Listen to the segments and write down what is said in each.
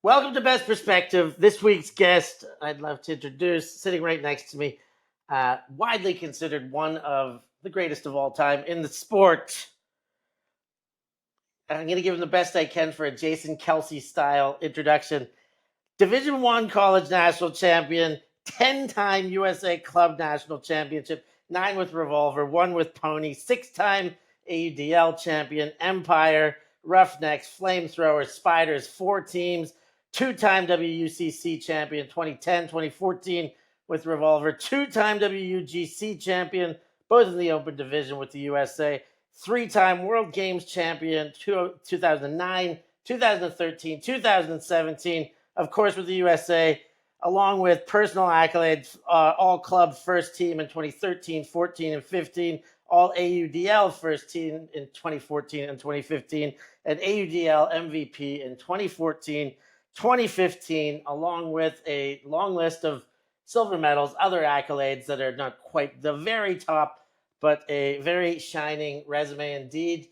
Welcome to Best Perspective. This week's guest, I'd love to introduce, sitting right next to me, widely considered one of the greatest of all time in the sport. I'm going to give him the best I can for a Jason Kelsey-style introduction. Division I college national champion, 10-time USA Club National Championship, 9 with Revolver, 1 with Pony, 6-time AUDL champion, Empire, Roughnecks, Flamethrowers, Spiders, 4 teams, 2-time WUCC champion, 2010, 2014 with Revolver, 2-time WUGC champion, both in the open division with the USA, 3-time World Games champion, 2009, 2013, 2017, of course, with the USA, along with personal accolades, all club first team in 2013, 14, and 15, all AUDL first team in 2014 and 2015, and AUDL MVP in 2014, 2015, along with a long list of silver medals, other accolades that are not quite the very top, but a very shining resume indeed.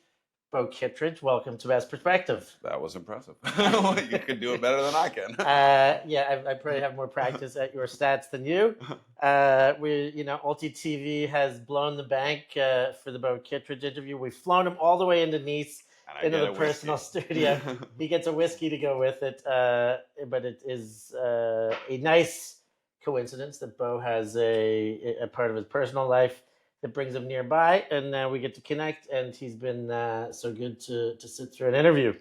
Bo Kittredge, welcome to Best Perspective. That was impressive. You could do it better than I can. I probably have more practice at your stats than you. Ulti TV has blown the bank for the Bo Kittredge interview. We've flown him all the way into Nice, into the personal studio. He gets a whiskey to go with it, but it is a nice coincidence that Bo has a part of his personal life that brings him nearby, and we get to connect, and he's been so good to sit through an interview.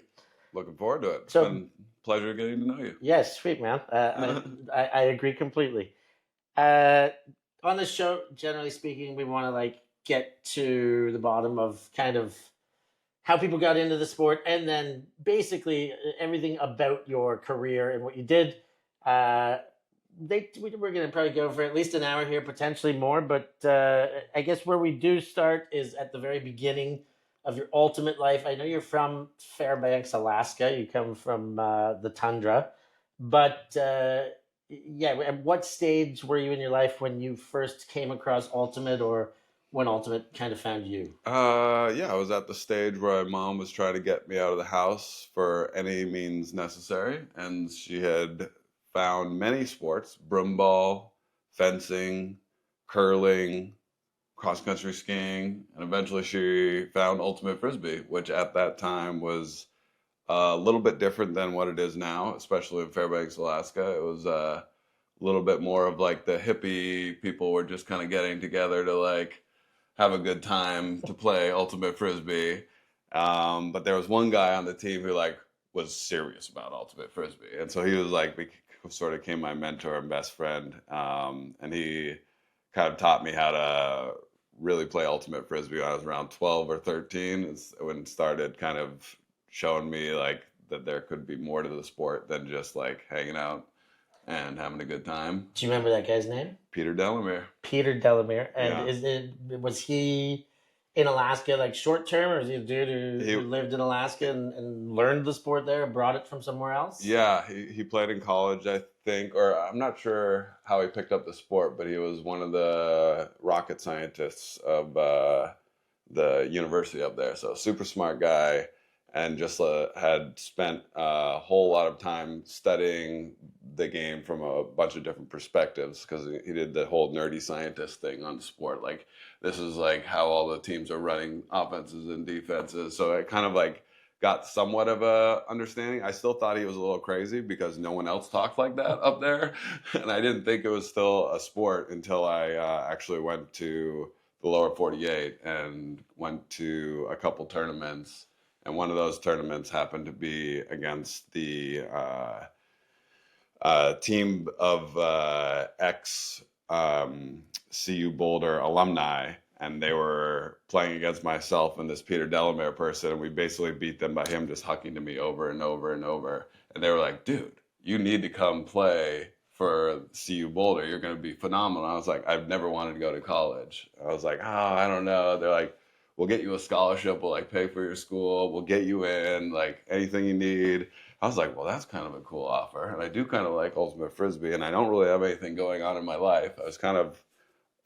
Looking forward to it. It's been a pleasure getting to know you. Yes, sweet, man. I agree completely. On the show, generally speaking, we want to get to the bottom of kind of how people got into the sport, and then basically everything about your career and what you did. We're going to probably go for at least an hour here, potentially more. But I guess where we do start is at the very beginning of your ultimate life. I know you're from Fairbanks, Alaska. You come from the tundra. But at what stage were you in your life when you first came across ultimate, or when ultimate kind of found you? I was at the stage where my mom was trying to get me out of the house for any means necessary. And she had found many sports: broomball, fencing, curling, cross-country skiing, and eventually she found ultimate frisbee, which at that time was a little bit different than what it is now, especially in Fairbanks, Alaska. It was a little bit more of the hippie people were just kind of getting together to have a good time to play ultimate frisbee. But there was one guy on the team who was serious about ultimate frisbee, and so he was sort of became my mentor and best friend, and he kind of taught me how to really play ultimate frisbee when I was around 12 or 13. It's when it started kind of showing me that there could be more to the sport than just hanging out and having a good time. Do you remember that guy's name? Peter Delamere. Peter Delamere. And was he in Alaska short term, or is he a dude who lived in Alaska and learned the sport there and brought it from somewhere else? Yeah, he played in college, I think, or I'm not sure how he picked up the sport, but he was one of the rocket scientists of the university up there. So super smart guy, and just had spent a whole lot of time studying the game from a bunch of different perspectives, because he did the whole nerdy scientist thing on the sport. This is how all the teams are running offenses and defenses. So it kind of got somewhat of a understanding. I still thought he was a little crazy because no one else talked like that up there. And I didn't think it was still a sport until I actually went to the lower 48 and went to a couple tournaments. And one of those tournaments happened to be against the team of ex-CU Boulder alumni, and they were playing against myself and this Peter Delamere person, and we basically beat them by him just hucking to me over and over and over. And they were like, dude, you need to come play for CU Boulder. You're going to be phenomenal. I was like, I've never wanted to go to college. I was like, I don't know. They're like, we'll get you a scholarship. We'll pay for your school. We'll get you in, anything you need. I was like, well, that's kind of a cool offer. And I do kind of like ultimate frisbee, and I don't really have anything going on in my life. I was kind of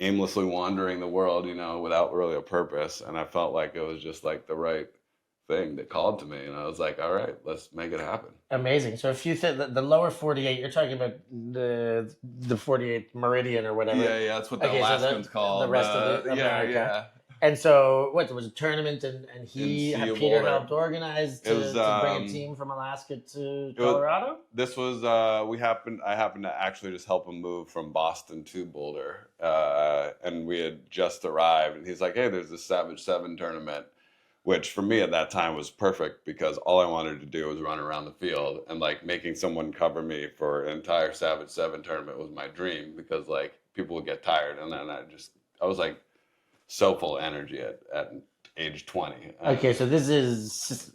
aimlessly wandering the world, without really a purpose. And I felt like it was just the right thing that called to me, and I was like, all right, let's make it happen. Amazing. So if you think the lower 48, you're talking about the 48th meridian or whatever. Yeah, that's what the Okay, so Alaskans call the rest of the America. Yeah. And so, what, there was a tournament, and In Peter Boulder. helped organize to bring a team from Alaska to Colorado? This was, I happened to actually just help him move from Boston to Boulder. And we had just arrived, and he's like, hey, there's this Savage 7 tournament, which for me at that time was perfect because all I wanted to do was run around the field, and like making someone cover me for an entire Savage 7 tournament was my dream, because like people would get tired, and then I was like so full of energy at age 20. Okay, so this is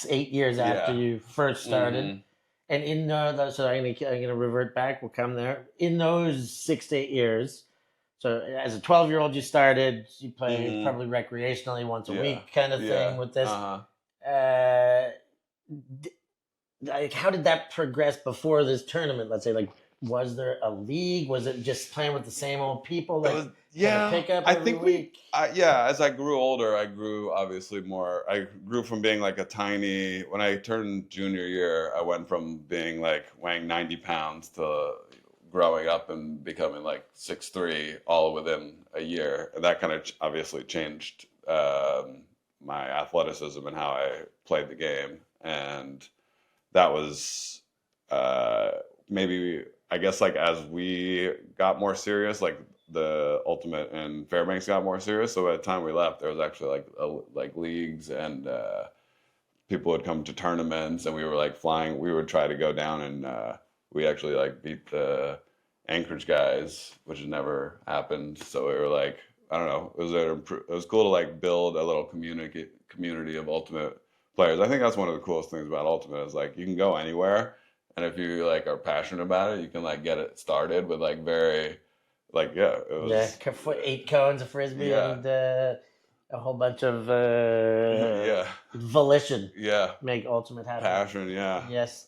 8 years after you first started. Mm-hmm. And in so I'm gonna revert back. We'll come there. In those 6 to 8 years, so as a 12-year-old, you started. You played probably recreationally once a week, kind of thing with this. Like, how did that progress before this tournament? Let's say, like, was there a league? Was it just playing with the same old people? Like, pick up every week? As I grew older, I grew obviously more. I grew from being like a tiny. When I turned junior year, I went from being like weighing 90 pounds to growing up and becoming like 6'3", all within a year. And that kind of obviously changed my athleticism and how I played the game. And that was maybe, I guess, like as we got more serious, like the Ultimate and Fairbanks got more serious. So by the time we left, there was actually like leagues, and people would come to tournaments, and we were like flying. We would try to go down, and we actually like beat the Anchorage guys, which had never happened. So we were like, I don't know, it was cool to like build a little community of Ultimate players. I think that's one of the coolest things about Ultimate is like you can go anywhere, and if you like are passionate about it, you can like get it started with like very, like it was 8 cones of frisbee and a whole bunch of volition. Make Ultimate happen. Passion, Yes.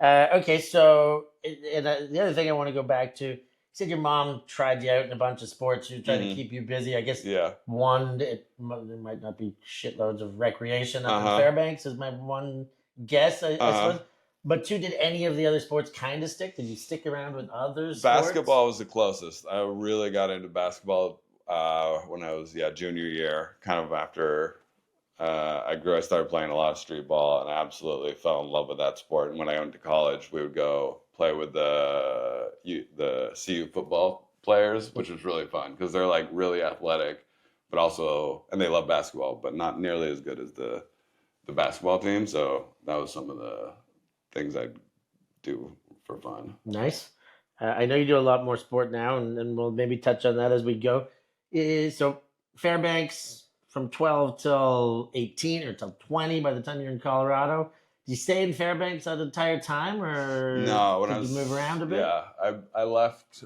Okay, so and the other thing I want to go back to, you said your mom tried you out in a bunch of sports. She was trying to keep you busy. I guess there might not be shitloads of recreation up in Fairbanks is my one guess, I suppose. But 2, did any of the other sports kind of stick? Did you stick around with other sports? Basketball was the closest. I really got into basketball when I was junior year, kind of after I started playing a lot of street ball, and I absolutely fell in love with that sport. And when I went to college, we would go play with the CU football players, which was really fun because they're like really athletic, but also, and they love basketball, but not nearly as good as the basketball team. So that was some of the things I'd do for fun. Nice. I know you do a lot more sport now, and we'll maybe touch on that as we go. So Fairbanks from 12 till 18 or till 20 by the time you're in Colorado. Did you stay in Fairbanks that entire time, or no? Did you move around a bit? Yeah, I left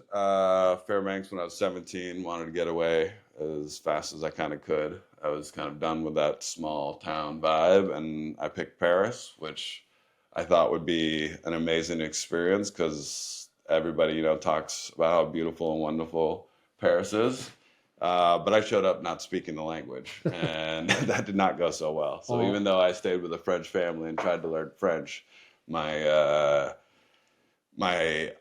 Fairbanks when I was 17. Wanted to get away as fast as I kind of could. I was kind of done with that small town vibe, and I picked Paris, which I thought would be an amazing experience because everybody, talks about how beautiful and wonderful Paris is. But I showed up not speaking the language, and that did not go so well. So even though I stayed with a French family and tried to learn French, my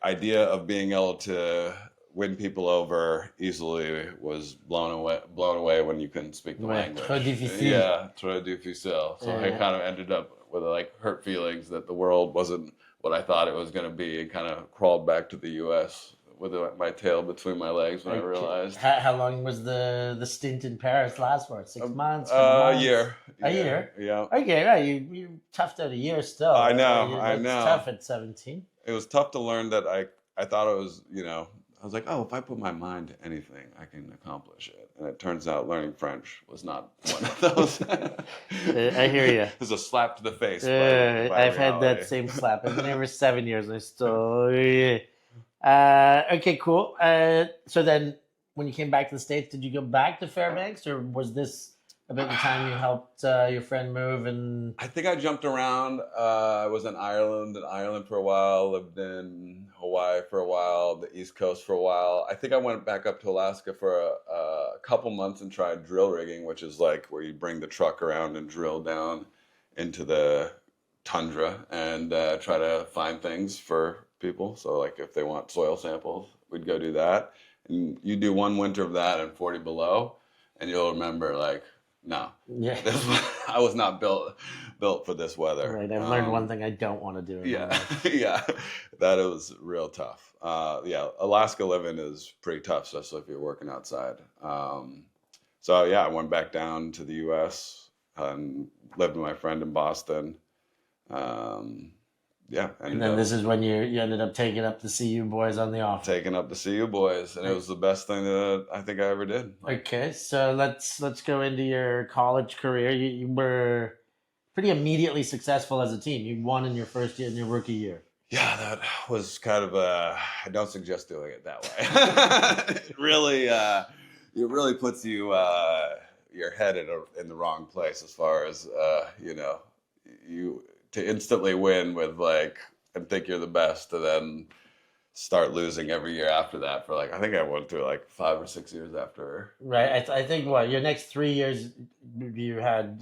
idea of being able to win people over easily was blown away when you couldn't speak the language. Trop difficile. Yeah, trop difficile. So I kind of ended up with like hurt feelings that the world wasn't what I thought it was going to be, and kind of crawled back to the U.S. with my tail between my legs when I realized. How long was the stint in Paris last for? 6 months? A year. A year? Yeah. Okay, right. You toughed out a year still. I know. It's tough at 17. It was tough to learn that I thought it was, I was like, if I put my mind to anything, I can accomplish it. And it turns out learning French was not one of those. I hear you. It was a slap to the face. I've had that same slap. I've been here for 7 years, and I still... okay, cool. So then when you came back to the States, did you go back to Fairbanks, or was this about the time you helped your friend move? And I think I jumped around. I was in Ireland for a while, lived in Hawaii for a while, the East Coast for a while. I think I went back up to Alaska for a couple months and tried drill rigging, which is like where you bring the truck around and drill down into the tundra and try to find things for people. So like if they want soil samples, we'd go do that. And you do one winter of that and 40 below, and you'll remember like, no, Yeah. I was not built for this weather. Right. I've learned one thing I don't want to do. Yeah, yeah, that it was real tough. Yeah, Alaska living is pretty tough, especially if you're working outside. So yeah, I went back down to the U.S. and lived with my friend in Boston. Yeah, And then this is when you ended up taking up the CU boys on the offer. Taking up the CU boys, and it was the best thing that I think I ever did. Okay, so let's go into your college career. You were pretty immediately successful as a team. You won in your first year, in your rookie year. Yeah, that was kind of I don't suggest doing it that way. It really puts you your head in the wrong place as far as you to instantly win with like and think you're the best, and then start losing every year after that for like I think I went through like 5 or 6 years after. Right. I think your next 3 years you had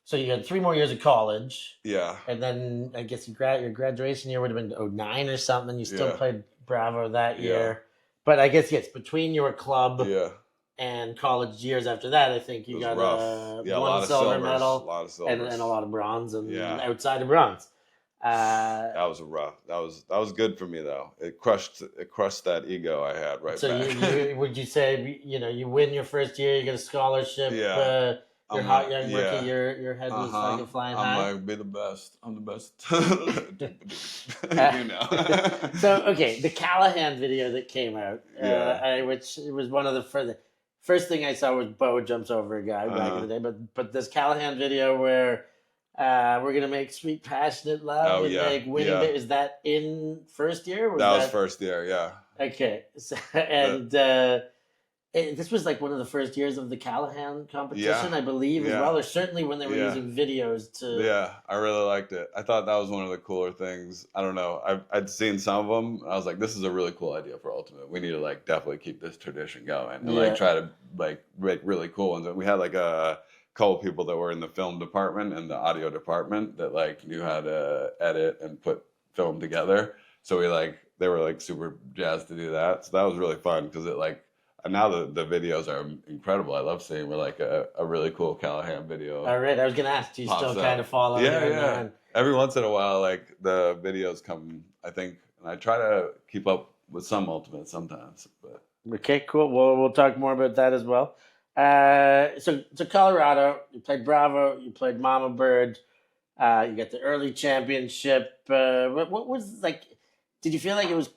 so you had 3 more years of college. Yeah. And then I guess your graduation year would have been 2009 or something. You still Yeah. played Bravo that year. Yeah. But I guess yes, between your club Yeah. and college years after that, I think you got one silver medal, a lot of silvers, and a lot of bronze, and Yeah. outside of bronze. That was rough. That was good for me though. It crushed that ego I had right So back. you would you say you win your first year, you get a scholarship. Yeah. Your I'm hot like, young yeah. rookie, your head was fucking flying high. I'm like, be the best. I'm the best. You know. So okay, the Callahan video that came out, which was one of the first thing I saw was Beau jumps over a guy back in the day, but this Callahan video where we're gonna make sweet passionate love and make winning. Yeah. Is that in first year? That was first year, yeah. Okay, so, and this was like one of the first years of the Callahan competition, I believe, as well, or certainly when they were using videos to. Yeah, I really liked it. I thought that was one of the cooler things. I don't know. I'd seen some of them. And I was like, this is a really cool idea for Ultimate. We need to like definitely keep this tradition going and like try to like make really cool ones. And we had like a couple people that were in the film department and the audio department that like knew how to edit and put film together. So they were like super jazzed to do that. So that was really fun because it like. And now the videos are incredible. I love seeing like a really cool Callahan video. All right, I was gonna ask, do you still kind of follow? Yeah. Every once in a while, like the videos come. I think, and I try to keep up with some Ultimate sometimes. But okay, cool. We'll talk more about that as well. So Colorado, you played Bravo, you played Mama Bird, you got the early championship. What was like? Did you feel like it was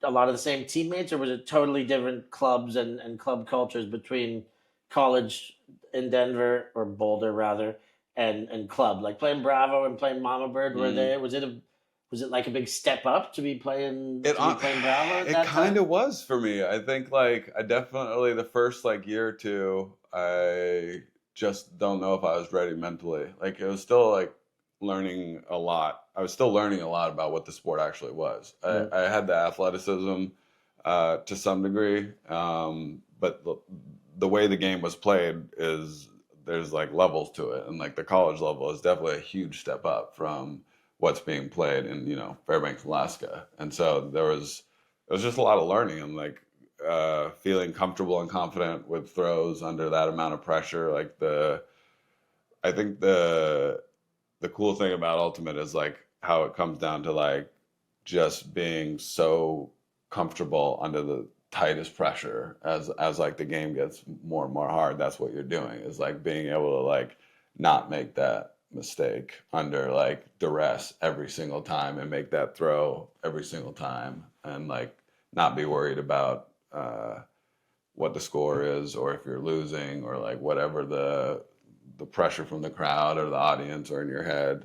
a lot of the same teammates, or was it totally different clubs and club cultures between college in Denver or Boulder rather and club? Like playing Bravo and playing Mama Bird, was it like a big step up to be playing Bravo? It kind of was for me. I think like I definitely the first like year or two, I just don't know if I was ready mentally. Like it was still like learning a lot. I was still learning a lot about what the sport actually was. I had the athleticism to some degree, but the way the game was played is there's like levels to it, and like the college level is definitely a huge step up from what's being played in Fairbanks, Alaska. And so it was just a lot of learning and like feeling comfortable and confident with throws under that amount of pressure. Like I think the cool thing about Ultimate is like how it comes down to like just being so comfortable under the tightest pressure as like the game gets more and more hard. That's what you're doing is like being able to like not make that mistake under like duress every single time and make that throw every single time and like not be worried about what the score is or if you're losing or like whatever the pressure from the crowd or the audience or in your head.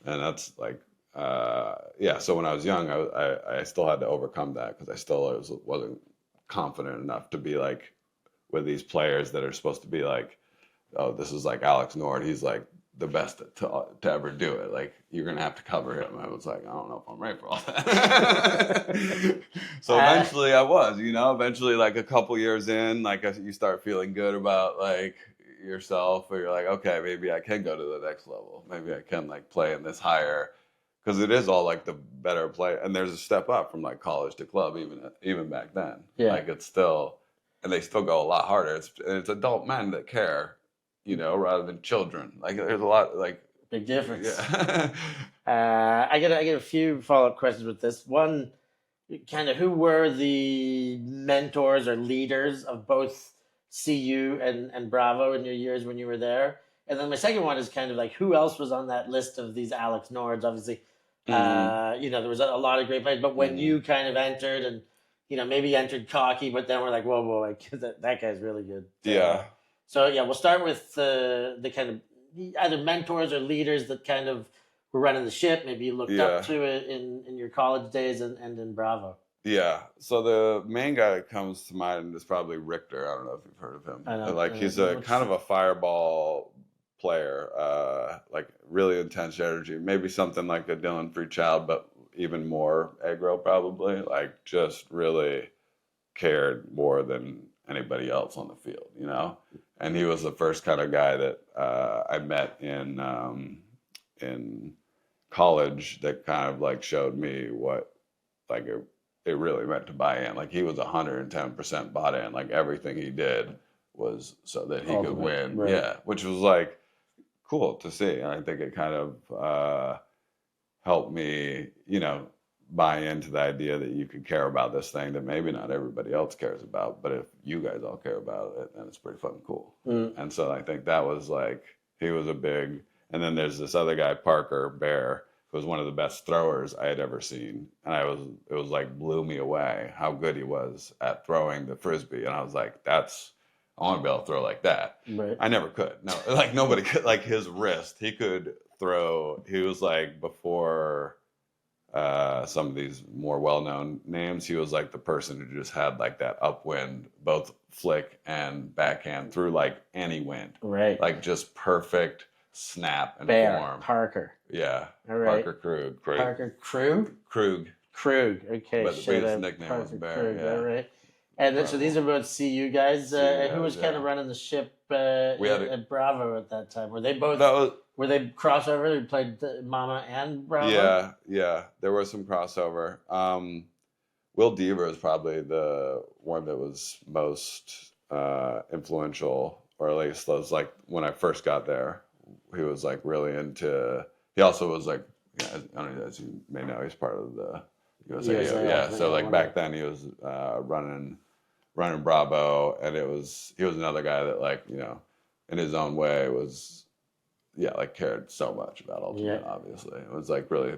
And that's like so when I was young I still had to overcome that because I still wasn't confident enough to be like with these players that are supposed to be like, oh, this is like Alex Nord, he's like the best to ever do it, like you're gonna have to cover him. I was like, I don't know if I'm ready for all that. So eventually I was, eventually like a couple years in, like you start feeling good about like yourself, or you're like, okay, maybe I can go to the next level. Maybe I can like play in this higher, because it is all like the better play, and there's a step up from like college to club, even back then. Yeah. Like it's still, and they still go a lot harder. It's adult men that care, rather than children. Like there's a lot like big difference. Yeah. I get a few follow-up questions with this. One, kind of who were the mentors or leaders of both CU and Bravo in your years when you were there? And then my second one is kind of like, who else was on that list of these Alex Nords? Obviously, there was a lot of great players, but when you kind of entered and, maybe you entered cocky, but then we're like, whoa, like, that guy's really good. Yeah. So, we'll start with the kind of either mentors or leaders that kind of were running the ship. Maybe you looked up to it in your college days and in Bravo. Yeah. So the main guy that comes to mind is probably Richter. I don't know if you've heard of him. I know. Like he's a kind of a fireball player, like really intense energy. Maybe something like a Dylan Freechild, but even more aggro probably. Like just really cared more than anybody else on the field, And he was the first kind of guy that I met in college that kind of like showed me what like it really meant to buy in. Like he was 110% bought in. Like everything he did was so that he could win. Right. Yeah, which was like cool to see. And I think it kind of helped me, buy into the idea that you could care about this thing that maybe not everybody else cares about, but if you guys all care about it, then it's pretty fucking cool. And so I think that was like, he was a big, and then there's this other guy, Parker Bear, who was one of the best throwers I had ever seen. And it was like blew me away how good he was at throwing the Frisbee. And I was like, I want to be able to throw like that. Right. I never could. No, like nobody could, like his wrist, he could throw, he was like before some of these more well-known names, he was like the person who just had like that upwind, both flick and backhand through like any wind. Right. Like just perfect snap and Bear, form. Parker. Yeah. All right. Parker Krug. Parker Krug? Krug. Okay. But his nickname was Bear. Krug. Yeah. All right. And then, so these are both CU guys. Who was kind of running the ship at Bravo at that time? Were they both? Were they crossover? They played Mama and Bravo? Yeah. There was some crossover. Will Deaver is probably the one that was most influential, or at least was like when I first got there. He was like really into. He also was like, I don't know, as you may know, he's part of the USA. Yeah. So like back then he was running Bravo, and he was another guy that like in his own way was. Yeah, like cared so much about Ultimate, obviously. It was like really,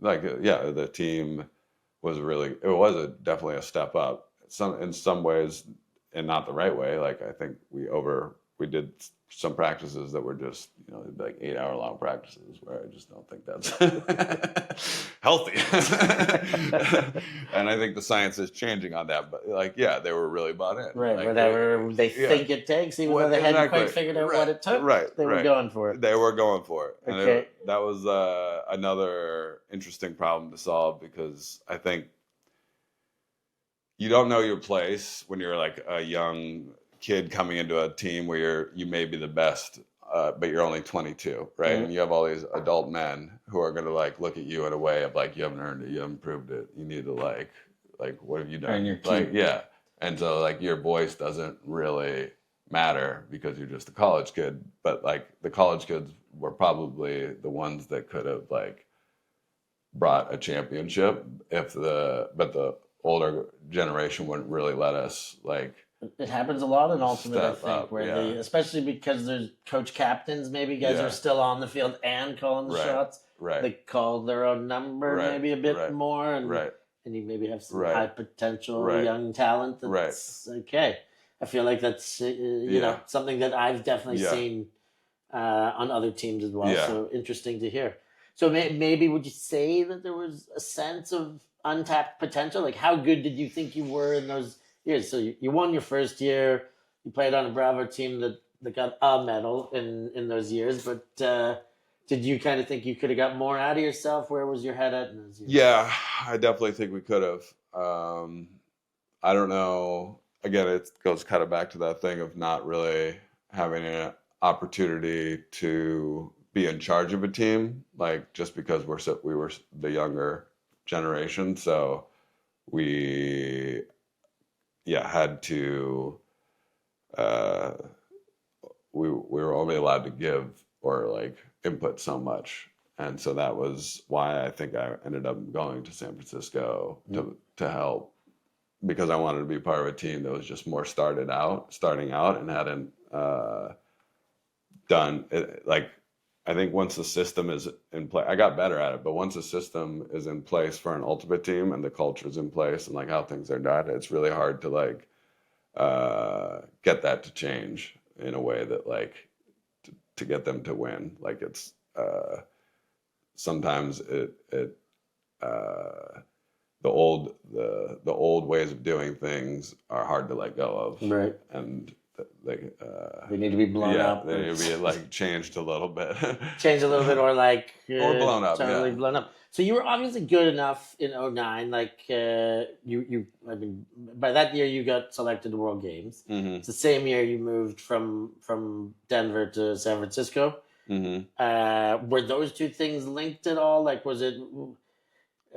like, the team was really, definitely a step up. In some ways, and not the right way. Like, I think we did some practices that were just, like 8-hour-long practices where I just don't think that's healthy. And I think the science is changing on that. But, like, they were really bought in. Right, like, whatever they think it takes, even though they hadn't quite figured out what it took. Right, they were going for it. They were going for it. And okay. That was another interesting problem to solve, because I think you don't know your place when you're like a young kid coming into a team where you may be the best, but you're only 22, right? Mm-hmm. And you have all these adult men who are going to like look at you in a way of like, you haven't earned it, you haven't proved it, you need to like what have you done? Earn your keep. Like, yeah. And so like your voice doesn't really matter because you're just a college kid, but like the college kids were probably the ones that could have like brought a championship but the older generation wouldn't really let us like. It happens a lot in Ultimate, I think, up, where they, especially because there's coach captains, maybe guys are still on the field and calling the shots. Right. They call their own number maybe a bit more, and you maybe have some high potential young talent. That's okay. I feel like that's something that I've definitely seen on other teams as well. Yeah. So interesting to hear. So maybe would you say that there was a sense of untapped potential? Like how good did you think you were in those years? So you won your first year. You played on a Bravo team that got a medal in those years. But did you kind of think you could have got more out of yourself? Where was your head at in those years? Yeah, I definitely think we could have. I don't know. Again, it goes kind of back to that thing of not really having opportunity to be in charge of a team, like just because we were the younger generation, so we had to we were only allowed to give or like input so much, and so that was why I think I ended up going to San Francisco to help, because I wanted to be part of a team that was just more starting out and hadn't done it. Like, I think once the system is in place, I got better at it, but once the system is in place for an ultimate team and the culture is in place and like how things are done, it's really hard to like get that to change in a way that like to get them to win. Like it's sometimes the old ways of doing things are hard to let go of, right? And they need to be blown up. They need to be like changed a little bit, or like or blown up, totally blown up. So you were obviously good enough in 09. Like I mean, by that year you got selected to World Games. Mm-hmm. It's the same year you moved from Denver to San Francisco. Mm-hmm. Were those two things linked at all? Like, was it?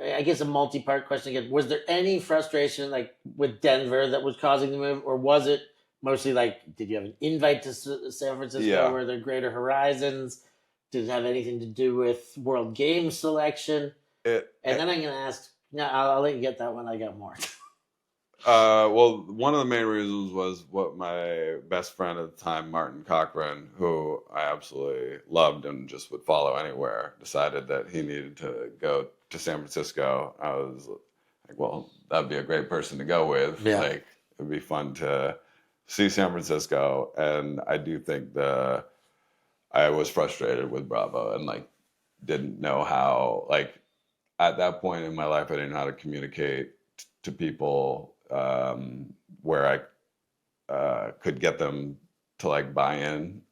I guess a multi-part question again. Was there any frustration like with Denver that was causing the move, or was it mostly like, did you have an invite to San Francisco? Yeah. Were there greater horizons? Did it have anything to do with World Games selection? Then I'm going to ask. No, I'll let you get that one. I got more. Well, one of the main reasons was what my best friend at the time, Martin Cochran, who I absolutely loved and just would follow anywhere, decided that he needed to go to San Francisco. I was like, well, that'd be a great person to go with. Yeah. Like, it'd be fun to see San Francisco. And I do think I was frustrated with Bravo and like didn't know how, like at that point in my life, I didn't know how to communicate to people where I could get them to like buy in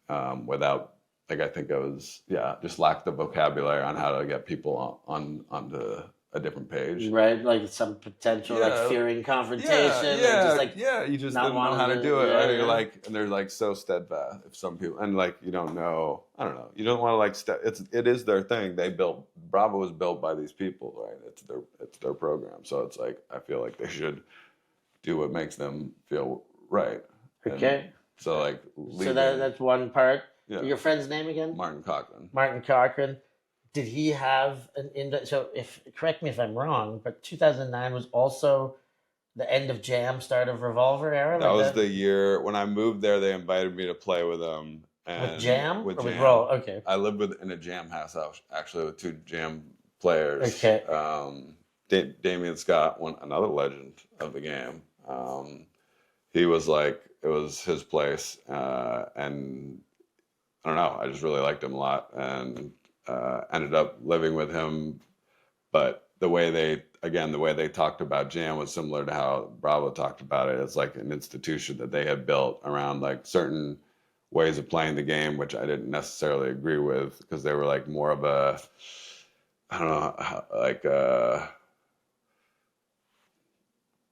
without, like, I think I was just lacked the vocabulary on how to get people onto a different page, right? Like some potential like fearing confrontation, just like you just didn't know how to do it, right? You're like, and they're like so steadfast. If some people, and like you don't know, I don't know, you don't want to like it is their thing. Bravo was built by these people, right? It's their program, so it's like I feel like they should do what makes them feel right. Okay. And so like, that's one part. Yeah. Your friend's name again? Martin Cochran. Martin Cochran. Did he have an index? So, correct me if I'm wrong, but 2009 was also the end of Jam, start of Revolver era. That was the year when I moved there. They invited me to play with them. And with Jam? With or Jam. With Roll? Okay. I lived in a Jam house actually with two Jam players. Okay. Damian Scott, another legend of the game. He was like, it was his place, and I don't know. I just really liked him a lot, and ended up living with him. But the way they talked about Jam was similar to how Bravo talked about it. It's like an institution that they had built around like certain ways of playing the game, which I didn't necessarily agree with, because they were like more of a, I don't know, like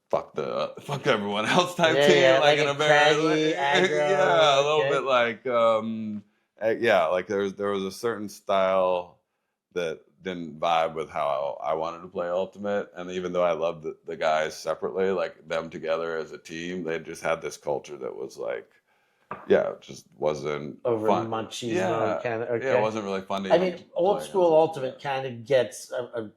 fuck everyone else type team, like in a very aggro, a little bit like like there was a certain style that didn't vibe with how I wanted to play Ultimate, and even though I loved the guys separately, like them together as a team, they just had this culture that was like, it just wasn't over fun. machismo kind of. Okay. Yeah, it wasn't really fun to. I mean, old school Ultimate kind of gets a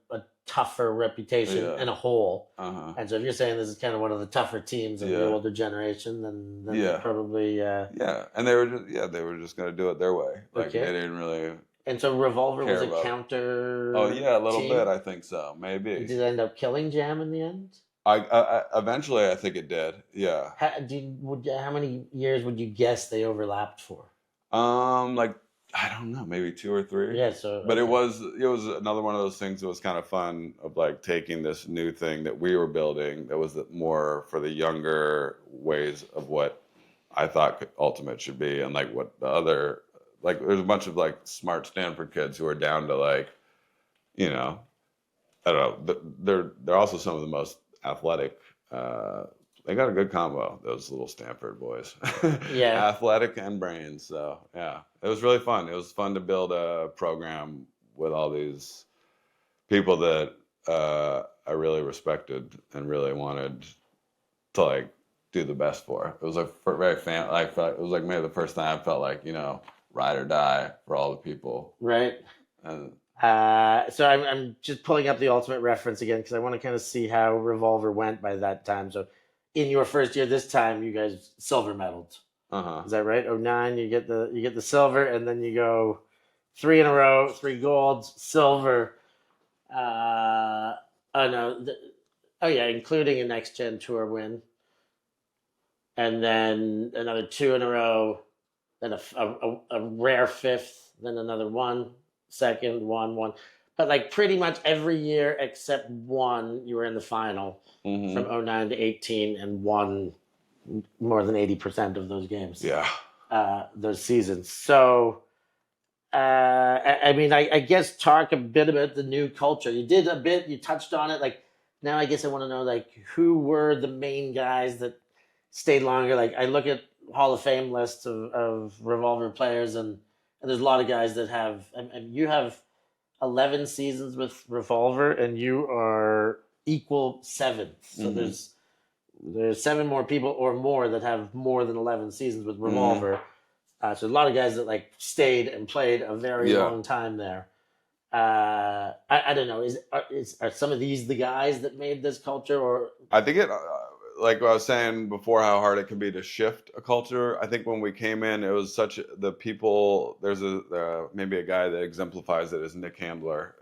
tougher reputation in a whole, and so if you're saying this is kind of one of the tougher teams of the older generation, then probably and they were just going to do it their way. Like they didn't really. And so Revolver was a counter. Oh yeah, a little team? bit. I think so. Maybe. Did it end up killing Jam in the end? I eventually I think it did. Yeah. How many years would you guess they overlapped for? Like I don't know, maybe 2 or 3. Yeah. So, but it was another one of those things that was kind of fun, of like taking this new thing that we were building that was more for the younger ways of what I thought Ultimate should be, and like what the other, like there's a bunch of like smart Stanford kids who are down to like, you know, I don't know, they're also some of the most athletic they got a good combo, those little Stanford boys. Yeah. Athletic and brains. So yeah, it was really fun. It was fun to build a program with all these people that I really respected and really wanted to like do the best for. It was like very fan. Like it was like maybe the first time I felt like, you know, ride or die for all the people. Right. And So I'm just pulling up the Ultimate reference again because I want to kind of see how Revolver went by that time. So in your first year, this time you guys silver medaled. Is that right? 09, you get the silver, and then you go 3 in a row, 3 golds, silver. Oh no, oh yeah, including a next gen tour win, and then another 2 in a row, then a rare 5th, then another 1 second, 1. But like pretty much every year except one, you were in the final from 09 to 18 and won more than 80% of those games. yeah. Those seasons. So, I mean, I guess talk a bit about the new culture. You did a bit, you touched on it. Like, now I guess I want to know, like, who were the main guys that stayed longer? Like, I look at Hall of Fame lists of Revolver players, and there's a lot of guys that have, and you have 11 seasons with Revolver, and you are equal 7th. So there's 7 more people or more that have more than 11 seasons with Revolver. So a lot of guys that like stayed and played a very long time there. I don't know. Are some of these the guys that made this culture, or I think it, like what I was saying before, how hard it can be to shift a culture. I think when we came in, it was such the people. There's maybe a guy that exemplifies it is Nick Handler.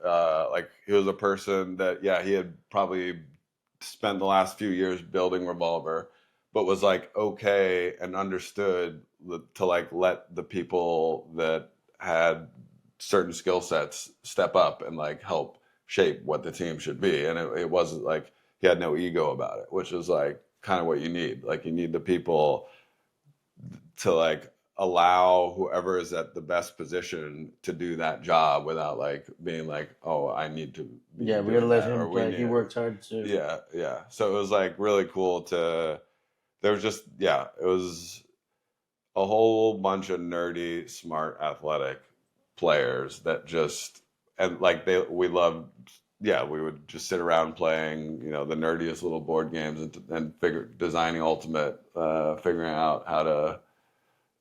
Like he was a person that he had probably spent the last few years building Revolver, but was like okay and understood to like let the people that had certain skill sets step up and like help shape what the team should be. And it wasn't like he had no ego about it, which is like kind of what you need. Like you need the people to like allow whoever is at the best position to do that job without like being like, oh, I need to be we gotta let him play. He worked hard too. Yeah. So it was like really cool there was just it was a whole bunch of nerdy, smart, athletic players that just and like we loved. Yeah, we would just sit around playing, you know, the nerdiest little board games and designing Ultimate, figuring out how to,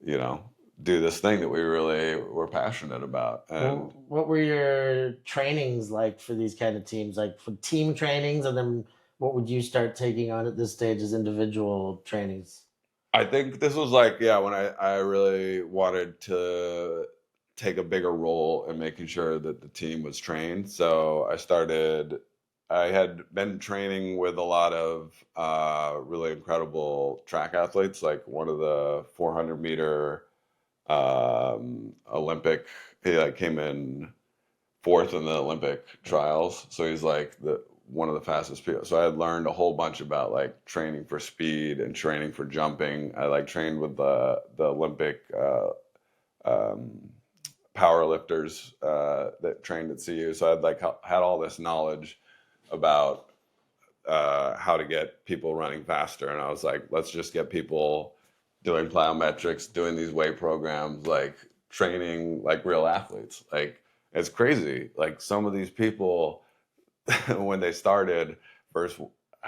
you know, do this thing that we really were passionate about. And what were your trainings like for these kind of teams? Like for team trainings, and then what would you start taking on at this stage as individual trainings? I think this was like, when I really wanted to take a bigger role in making sure that the team was trained. So I had been training with a lot of really incredible track athletes, like one of the 400 meter Olympic, he like came in 4th in the Olympic trials. So he's like one of the fastest people. So I had learned a whole bunch about like training for speed and training for jumping. I like trained with the Olympic power lifters that trained at CU. So I'd like had all this knowledge about how to get people running faster. And I was like, let's just get people doing plyometrics, doing these weight programs, like training like real athletes. Like it's crazy. Like some of these people, when they started first,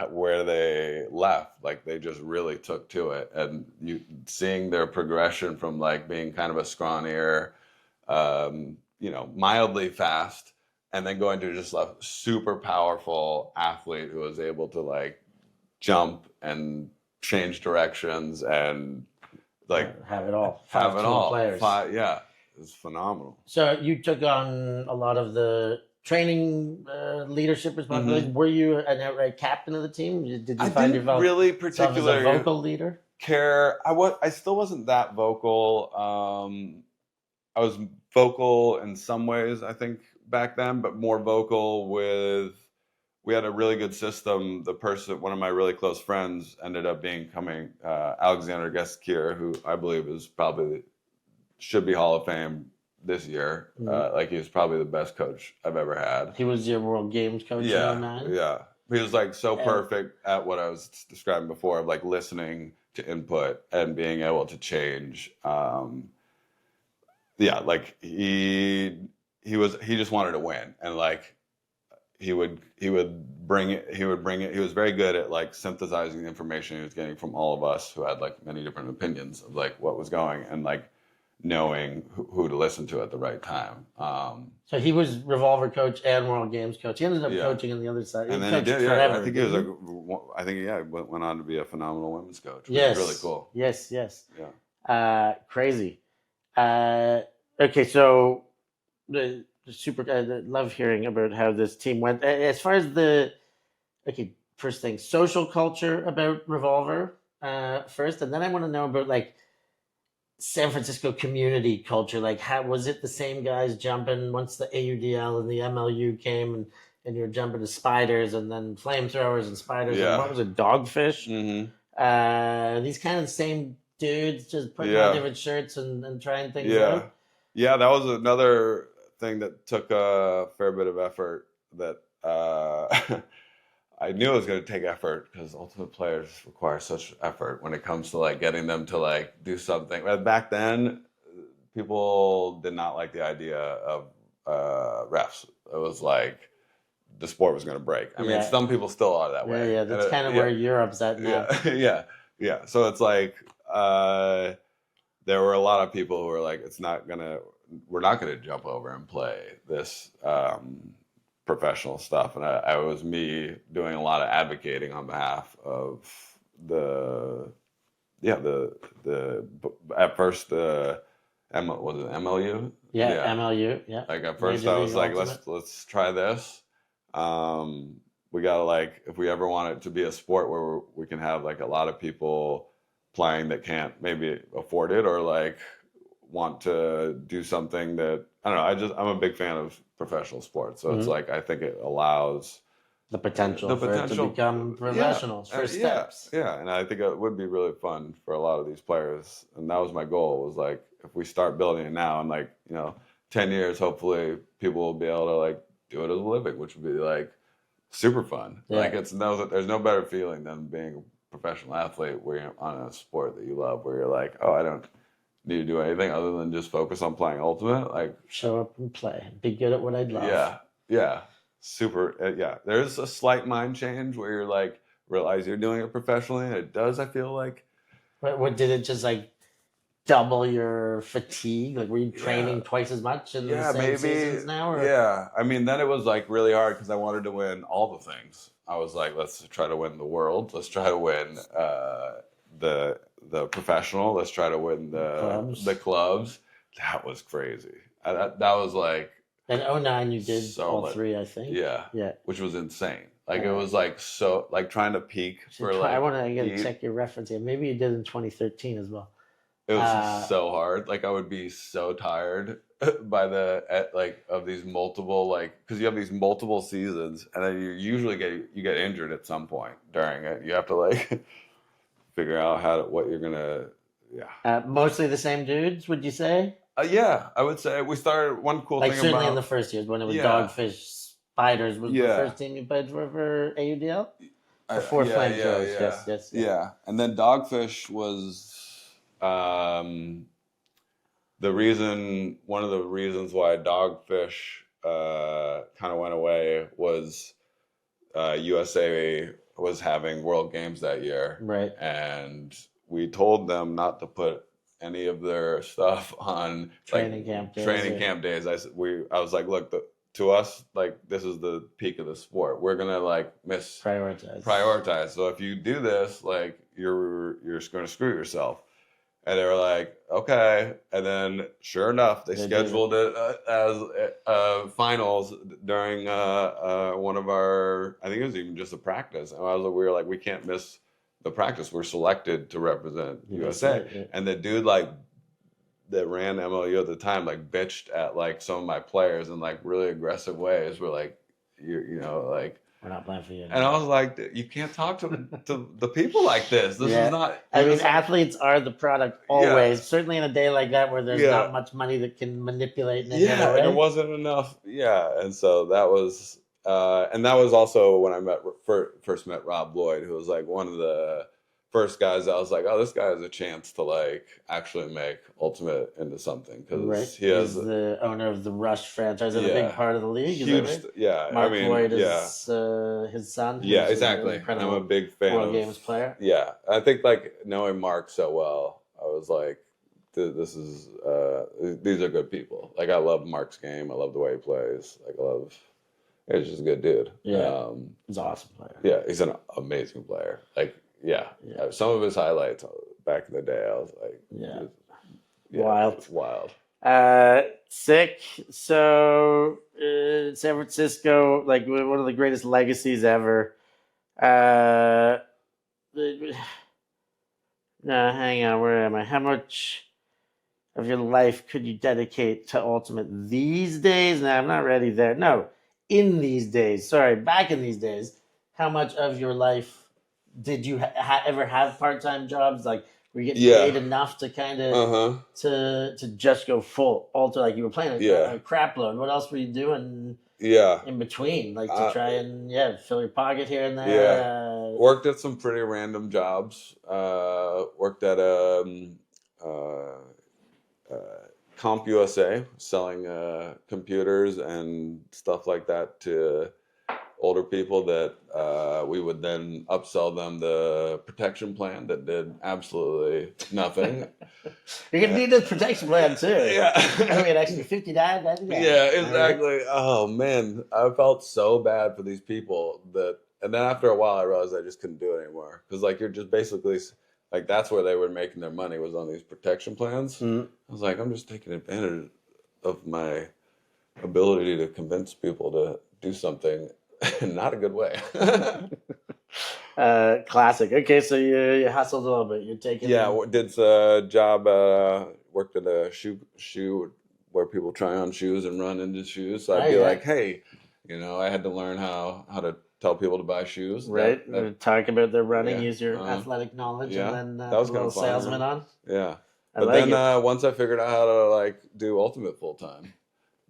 where they left, like they just really took to it. And you seeing their progression from like being kind of a scrawnier, you know, mildly fast, and then going to just a super powerful athlete who was able to like jump and change directions and like have it all. Have it all. Players. It's phenomenal. So you took on a lot of the training leadership responsibilities. Were you an outright captain of the team? Did you find yourself really as a particularly vocal leader? I still wasn't that vocal. I was vocal in some ways, I think, back then, but more vocal we had a really good system. One of my really close friends ended up becoming Alexander Geskier, who I believe should be Hall of Fame this year. Like he was probably the best coach I've ever had. He was your World Games coach in 09? Yeah. He was like so And- perfect at what I was describing before, of like listening to input and being able to change. Yeah, like he just wanted to win, and like he would bring it. He was very good at like synthesizing the information he was getting from all of us who had like many different opinions of like what was going, and like knowing who to listen to at the right time. So he was Revolver coach and World Games coach. He ended up Yeah. coaching on the other side. And then he did. Yeah, I think he was like. I think went on to be a phenomenal women's coach. Which Yes, is really cool. Yes. Yeah. Crazy. Okay, so the super. I love hearing about how this team went. As far as first thing, social culture about Revolver first, and then I want to know about like San Francisco community culture. Like, how was it? The same guys jumping once the AUDL and the MLU came, and you were jumping to spiders, and then flamethrowers and spiders. Yeah. And what was it? Dogfish. Mm-hmm. These kind of same dudes just putting on different shirts and trying things out. Yeah, that was another thing that took a fair bit of effort. That I knew it was going to take effort because ultimate players require such effort when it comes to like getting them to like do something. Back then, people did not like the idea of refs. It was like the sport was going to break. I mean, some people still are that way. Yeah, that's kind of where Europe's at now. Yeah. So it's like there were a lot of people who were like, we're not gonna jump over and play this professional stuff, and I was me doing a lot of advocating on behalf of at first was it MLU? Yeah, MLU. Yeah. Like at first I was like, let's try this. We gotta like, if we ever want it to be a sport where we can have like a lot of people playing that can't maybe afford it or like want to do something that I don't know. I'm a big fan of professional sports, so it's like I think it allows the potential for it to become professionals, first steps. Yeah, and I think it would be really fun for a lot of these players, and that was my goal. Was like if we start building it now, and like 10 years, hopefully people will be able to like do it as a living, which would be like super fun. Yeah. Like there's no better feeling than being a professional athlete where you're on a sport that you love, where you're like, oh, I don't need to do anything other than just focus on playing Ultimate. Like show up and play, be good at what I love. Yeah, super. There's a slight mind change where you're like realize you're doing it professionally, and it does. I feel like. What did it just like double your fatigue? Like were you training twice as much in the same seasons now? Or? Yeah, I mean then it was like really hard because I wanted to win all the things. I was like, let's try to win the world. Let's try to win the professional. Let's try to win the clubs. That was crazy. That was like. In 2009 you did all three, I think. Yeah. Which was insane. Like it was like so like trying to peak for like. I want to check your reference here. Maybe you did in 2013 as well. It was so hard. Like I would be so tired by of these multiple because you have these multiple seasons, and then you usually get injured at some point during it. You have to like figure out what you're gonna. Yeah. Mostly the same dudes, would you say? Yeah, I would say we started. One cool thing certainly in the first years when it was Dogfish Spiders was the first team you played for AUDL. Before Flamethrowers, yes. Yeah, and then Dogfish was. One of the reasons why Dogfish kind of went away was USA was having World Games that year, right? And we told them not to put any of their stuff on training camp days. I was like, look, to us, like this is the peak of the sport. We're gonna like prioritize. So if you do this, like you're going to screw yourself. And they were like, okay. And then, sure enough, they scheduled it as finals during one of our, I think it was even just a practice. And we were like, we can't miss the practice. We're selected to represent USA. Yeah. And the dude that ran MLU at the time bitched at some of my players in really aggressive ways. We're like, we're not playing for you. And I was like, you can't talk to the people like this. This is not. I mean, athletes are the product always. Yeah. Certainly in a day like that where there's not much money that can manipulate. And there wasn't enough. Yeah, and so that was and that was also when I first met Rob Lloyd, who was like one of the first guys I was like, oh, this guy has a chance to like actually make Ultimate into something, because he has He's the owner of the Rush franchise and a big part of the league. huge, is that right? yeah. Mark I mean, Lloyd yeah, is his son. yeah, Who's exactly. An And I'm incredible a big fan World of Games player. Yeah, I think like knowing Mark so well, I was like, this is these are good people. Like I love Mark's game. I love the way he plays. Like he's just a good dude. Yeah, he's an awesome player. Yeah, he's an amazing player. Like some of his highlights back in the day, I was like, wild. Sick. So San Francisco, like one of the greatest legacies ever. No, hang on. Where am I? How much of your life could you dedicate to Ultimate these days? No, I'm not ready there. No, in these days. Sorry, back in these days. How much of your life did you ever have part-time jobs? Like, were you getting paid enough to kind of to just go full Ultimate? Like you were playing a crap load. What else were you doing? In between, like to try and fill your pocket here and there. Worked at some pretty random jobs. Worked at CompUSA, selling computers and stuff like that to older people that we would then upsell them the protection plan that did absolutely nothing. You're going to need this protection plan too. Yeah. I mean, actually $59. Yeah, exactly. Oh, man. I felt so bad for these people and then after a while I realized I just couldn't do it anymore. Because like you're just basically, like that's where they were making their money, was on these protection plans. Mm-hmm. I was like, I'm just taking advantage of my ability to convince people to do something. Not a good way. Classic. Okay, so you hustled a little bit. You're taking did a job. Worked at a shoe where people try on shoes and run into shoes. So I'd be like, hey, I had to learn how to tell people to buy shoes. Right. Talk about their running. Use your athletic knowledge, and then that was a little fun, salesman on. Yeah, but then once I figured out how to like do Ultimate full time,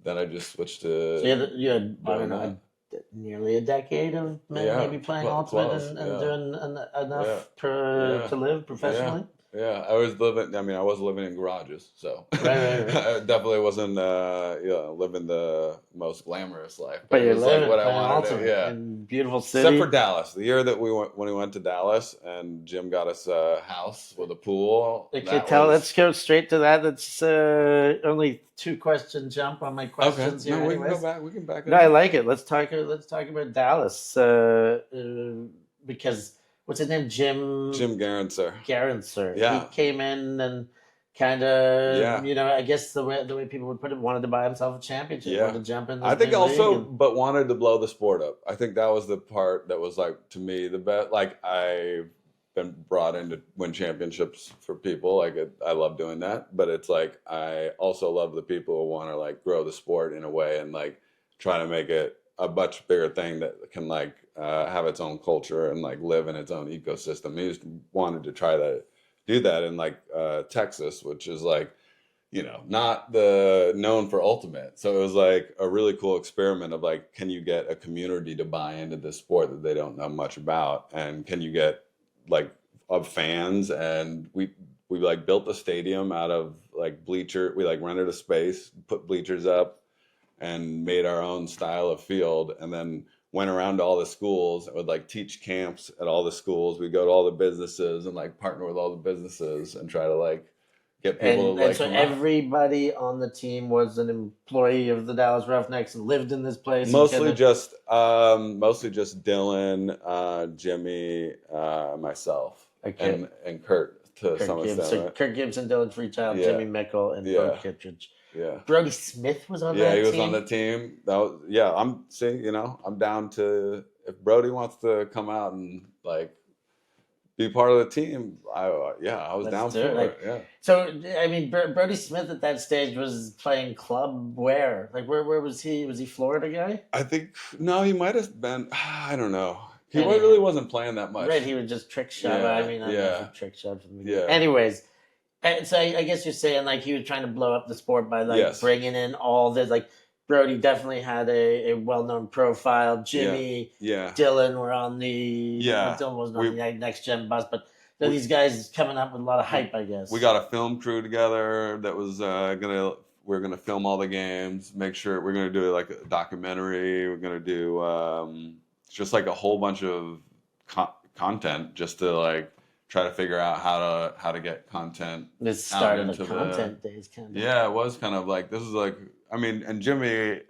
then I just switched to. So you had I don't know. Nearly a decade of maybe playing Ultimate and doing enough to live professionally. Yeah, I was living in garages, so I definitely wasn't living the most glamorous life. But you're living what I wanted to do. Yeah, in beautiful city. Except for Dallas, the year that when we went to Dallas, and Jim got us a house with a pool. Okay, let's go straight to that. That's only 2-question jump on my questions here. No, we can go back. We can back it No, up. I like it. Let's talk about Dallas because. What's his name? Jim Garnier. Yeah. He came in and kind of, I guess the way people would put it, wanted to buy himself a championship. Wanted to jump in. I think also, but wanted to blow the sport up. I think that was the part that was like, to me, the best. Like I've been brought in to win championships for people. Like I love doing that, but it's like I also love the people who want to like grow the sport in a way and like try to make it a much bigger thing that can like have its own culture and like live in its own ecosystem. He just wanted to try to do that in like Texas, which is like, not the known for Ultimate. So it was like a really cool experiment of like, can you get a community to buy into this sport that they don't know much about? And can you get like of fans? And we like built the stadium out of like bleacher. We like rented a space, put bleachers up, and made our own style of field, and then went around to all the schools and would like teach camps at all the schools. We'd go to all the businesses and like partner with all the businesses and try to like get people to like. And so everybody on the team was an employee of the Dallas Roughnecks and lived in this place. Mostly just Dylan, Jimmy, myself, and Kurt to some extent. So Kurt Gibson, Dylan Freechild, Jimmy Mickael, and Bo Kittredge. Yeah. Brody Smith was on that team? Yeah, he was on the team. I'm down to, if Brody wants to come out and like be part of the team, I was down for it. Yeah. So, I mean, Brody Smith at that stage was playing club where? Like, where was he? Was he Florida guy? I think, no, he might have been, I don't know. He really wasn't playing that much. Right, he would just trick shot. Yeah, I mean, trick shot from the beginning. Yeah. Anyways. And so I guess you're saying like he was trying to blow up the sport by like bringing in all this, like Brody definitely had a well-known profile. Jimmy, Yeah. Dylan were on the Yeah. Dylan wasn't on the next gen bus, but these guys coming up with a lot of hype, I guess. We got a film crew together that was we're gonna film all the games, make sure we're gonna do like a documentary. We're gonna do just like a whole bunch of content just to like try to figure out how to get content. This started a content days kind of. Yeah, it was kind of like this is like I mean, and Jimmy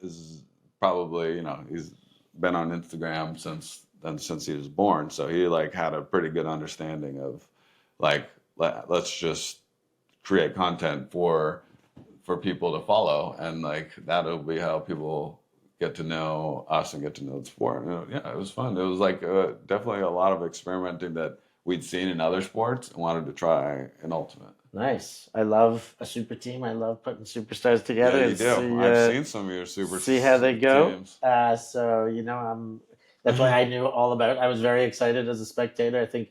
is probably he's been on Instagram since he was born, so he like had a pretty good understanding of like let's just create content for people to follow, and like that'll be how people get to know us and get to know the sport. And it was fun. It was like definitely a lot of experimenting that we'd seen in other sports and wanted to try in ultimate. Nice. I love a super team. I love putting superstars together. Yeah, you do. I've seen some of your super see how they go. Teams. So that's why I knew all about it. I was very excited as a spectator. I think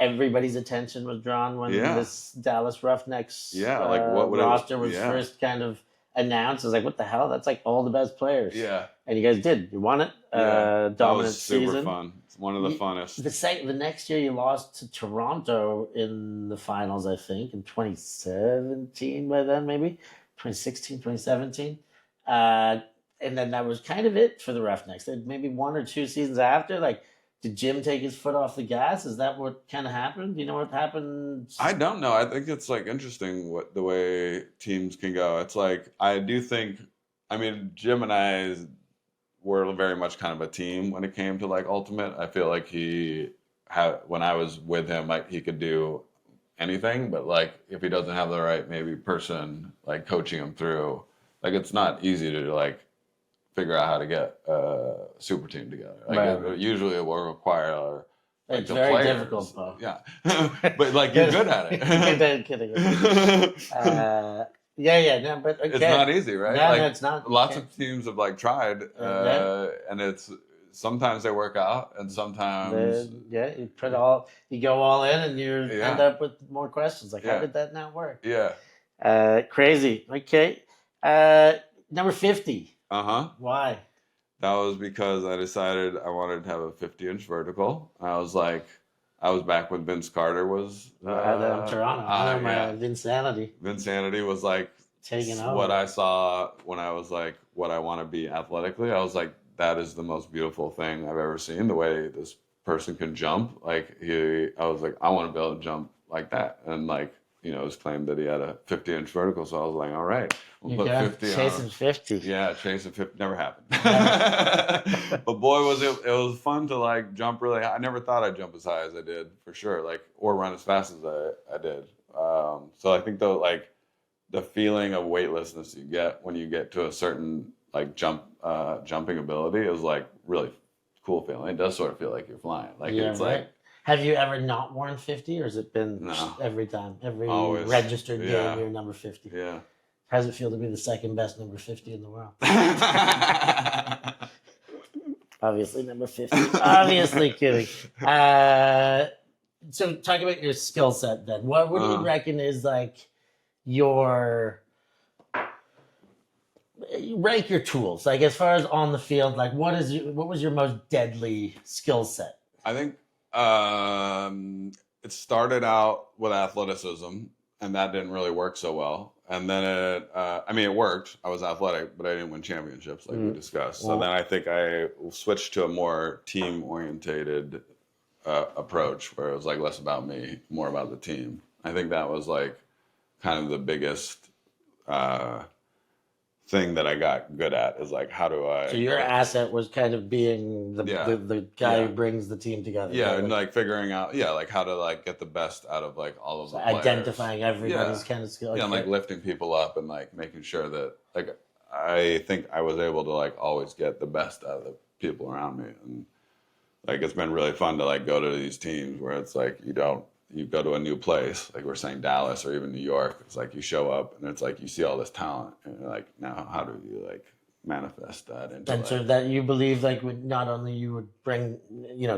everybody's attention was drawn when this Dallas Roughnecks roster was first kind of announced. I was like, what the hell? That's like all the best players. Yeah. And you guys did. You won it. Dominant that was super season. Fun. It's one of the funnest. The next year you lost to Toronto in the finals, I think, in 2017 by then, maybe. 2016, 2017. And then that was kind of it for the Roughnecks. Maybe 1 or 2 seasons after, like, did Jim take his foot off the gas? Is that what kind of happened? Do you know what happened? I don't know. I think it's like interesting the way teams can go. It's like I do think. I mean, Jim and I were very much kind of a team when it came to like ultimate. I feel like when I was with him, like he could do anything, but like if he doesn't have the right maybe person like coaching him through, like it's not easy to like figure out how to get a super team together. Like usually it will require it's very players. Difficult though. Yeah. But like you're good at it. Kidding. No, but okay. It's not easy, right? No, like, it's not. Lots of teams have like tried, and it's sometimes they work out, and sometimes you go all in, and you end up with more questions. Like, how did that not work? Yeah. Crazy. Okay. Number 50. Why? That was because I decided I wanted to have a 50-inch vertical. I was back when Vince Carter was Toronto. Vinsanity was like taking over. What I saw when I was like what I want to be athletically. I was like, that is the most beautiful thing I've ever seen. The way this person can jump, I was like, I want to be able to jump like that, and like. It was claimed that he had a 50-inch vertical, so I was like, all right, we'll put 50 chasing 50. Yeah, chasing 50 never happened. But boy, it was fun to like jump really high. I never thought I'd jump as high as I did, for sure, like or run as fast as I did. So I think though, like the feeling of weightlessness you get when you get to a certain like jumping ability is like really cool feeling. It does sort of feel like you're flying. Like it's like. Have you ever not worn 50, or has it been every time? Always. Registered game, you're number 50? Yeah. How does it feel to be the second best number 50 in the world? Obviously, number 50. Obviously, kidding. So, talk about your skill set then. What do you reckon is like your... Rank your tools. Like, as far as on the field, like, what was your most deadly skill set? I think... it started out with athleticism, and that didn't really work so well. And then it worked. I was athletic, but I didn't win championships like we discussed. So then I think I switched to a more team-orientated approach, where it was like less about me, more about the team. I think that was like kind of the biggest thing that I got good at is like, how do I... So your asset was kind of being the guy who brings the team together. Yeah, and like figuring out, like how to like get the best out of like all of the players. Identifying everybody's kind of skill. Yeah, and like lifting people up and like making sure that like, I think I was able to like always get the best out of the people around me. And like, it's been really fun to like go to these teams where it's like, you go to a new place, like we're saying Dallas or even New York. It's like you show up and it's like you see all this talent, and you're like, now how do you like manifest that into? And so that you believe like not only you would bring,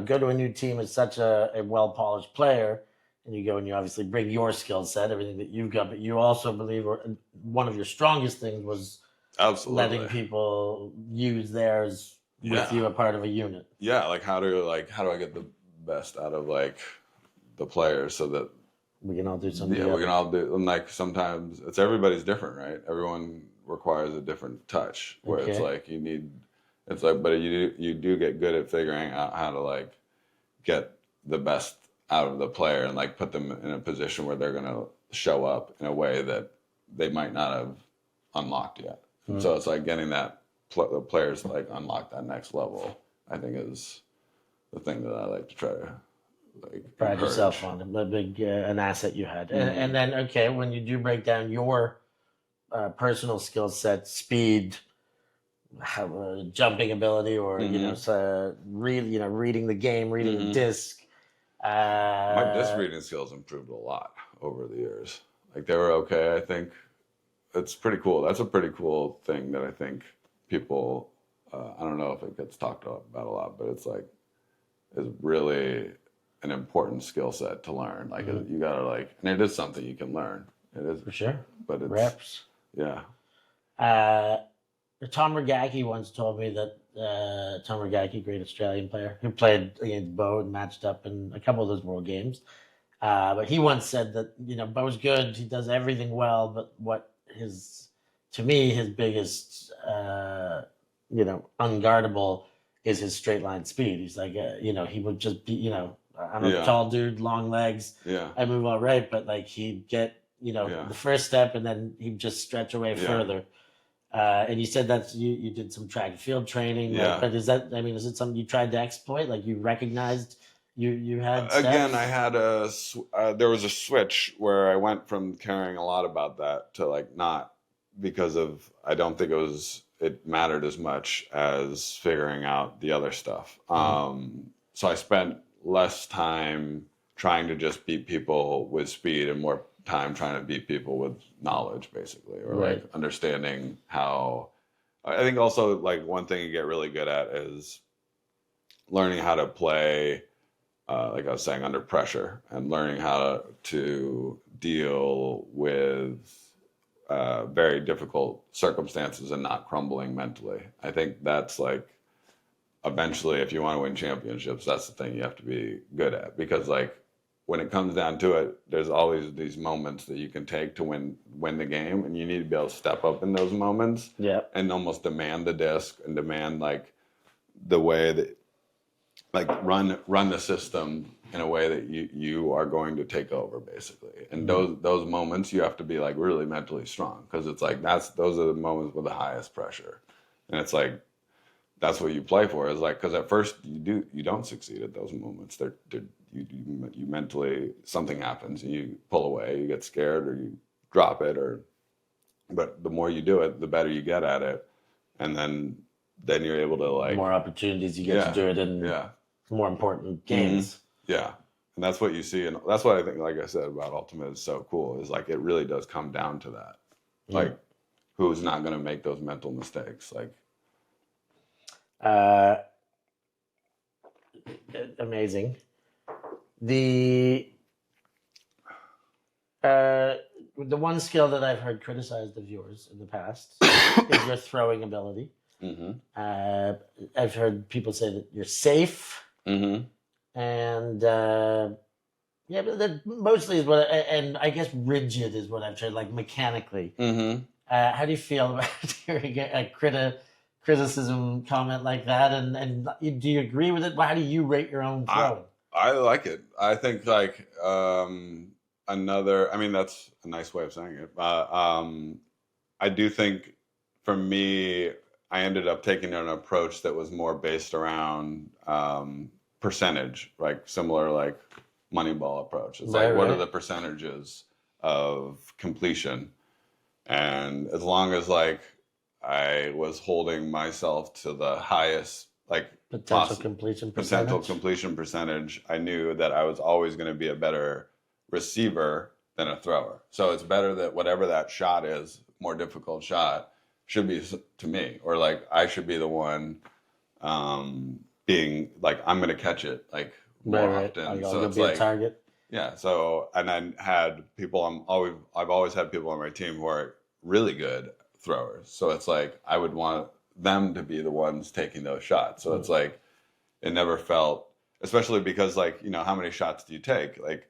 go to a new team as such a well polished player, and you go and you obviously bring your skill set, everything that you've got, but you also believe one of your strongest things was Absolutely. letting people use theirs with you a part of a unit. Yeah, like how do I get the best out of like the players so that we can all do something. Yeah, we can all do. And like sometimes it's everybody's different, right? Everyone requires a different touch. Where it's like you need. It's like, but you do get good at figuring out how to like get the best out of the player and like put them in a position where they're gonna show up in a way that they might not have unlocked yet. Mm-hmm. So it's like getting that the players to like unlock that next level. I think is the thing that I like to try to like pride yourself on. A big an asset you had. Mm-hmm. And then when you do break down your personal skill set, speed, jumping ability, or reading the game, reading the disc. My disc reading skills improved a lot over the years. Like they were okay. I think it's pretty cool. That's a pretty cool thing that I think people. I don't know if it gets talked about a lot, but it's like is really an important skill set to learn. Like you gotta like, and it is something you can learn. It is for sure. But it's reps. Yeah. Tom Regacki once told me that Tom Regacki, great Australian player, who played against Beau and matched up in a couple of those World Games. But he once said that, Beau's good. He does everything well. But what his biggest, unguardable is his straight line speed. He's like, he would just be, I'm a tall dude, long legs. Yeah. I move all right. But like he'd get, the first step and then he'd just stretch away further. And you said that you did some track and field training. Yeah. But is it something you tried to exploit? Like you recognized you had steps? Again, I had there was a switch where I went from caring a lot about that to like not, because of, I don't think it mattered as much as figuring out the other stuff. So I spent less time trying to just beat people with speed and more time trying to beat people with knowledge, basically, or like understanding how. I think also like one thing you get really good at is learning how to play, like I was saying, under pressure, and learning how to deal with very difficult circumstances and not crumbling mentally. I think that's like eventually, if you want to win championships, that's the thing you have to be good at, because like when it comes down to it, there's always these moments that you can take to win the game, and you need to be able to step up in those moments and almost demand the disc and demand like the way that like run the system in a way that you are going to take over, basically. And those moments you have to be like really mentally strong, because it's like those are the moments with the highest pressure, and it's like that's what you play for. Is like, because at first you don't succeed at those moments. You mentally, something happens and you pull away, you get scared, or you drop it, but the more you do it, the better you get at it, and then you're able to like more opportunities you get to do it in more important games. Yeah, and that's what you see, and that's what I think, like I said, about Ultimate is so cool, is like it really does come down to that. Like, who's not going to make those mental mistakes? Like, amazing. The one skill that I've heard criticized of yours in the past is your throwing ability. I've heard people say that you're safe. And but that mostly is what, and I guess rigid is what I've tried, like mechanically. How do you feel about hearing a criticism comment like that? And do you agree with it? How do you rate your own throwing? I like it. I think like that's a nice way of saying it. I do think for me, I ended up taking an approach that was more based around percentage, like similar like Moneyball approach. It's like, what are the percentages of completion? And as long as like I was holding myself to the highest like potential completion percentage, I knew that I was always going to be a better receiver than a thrower. So it's better that whatever that shot is, more difficult shot, should be to me, or like I should be the one being like, I'm going to catch it like more often. So it's like a target. Yeah. So, and I had people, I've always had people on my team who are really good throwers. So it's like I would want them to be the ones taking those shots. So it's like it never felt, especially because like, you know, how many shots do you take? Like,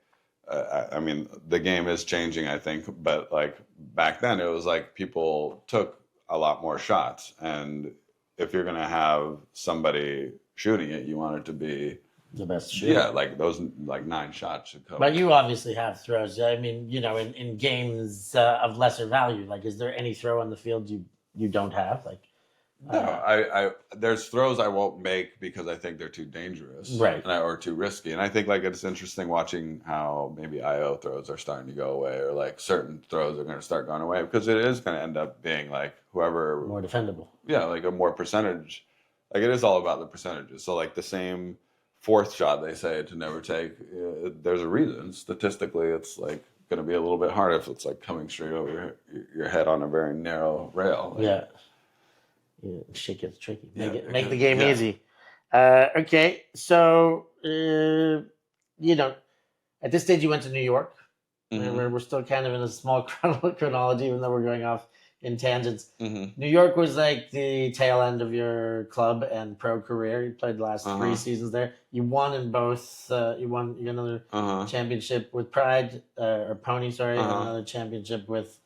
I mean, the game is changing, I think, but like back then it was like people took a lot more shots. And if you're going to have somebody shooting it, you want it to be the best shooter. Yeah, like those like 9 shots should cover. But you obviously have throws. I mean, you know, in games of lesser value, like, is there any throw on the field you don't have? Like, no, I there's throws I won't make because I think they're too dangerous, right, or too risky. And I think like it's interesting watching how maybe IO throws are starting to go away, or like certain throws are going to start going away because it is going to end up being like whoever more defendable. Yeah, like a more percentage. Like it is all about the percentages. So like the same fourth shot they say to never take, there's a reason. Statistically, it's like going to be a little bit hard if it's like coming straight over your head on a very narrow rail. Like, yeah, shit gets tricky. Make the game easy. Okay, so you know, at this stage you went to New York. Mm-hmm. We're still kind of in a small chronology, even though we're going off in tangents. Mm-hmm. New York was like the tail end of your club and pro career. You played the last 3 seasons there. You won in both. You won another championship with Pride, or Pony, sorry, and another championship with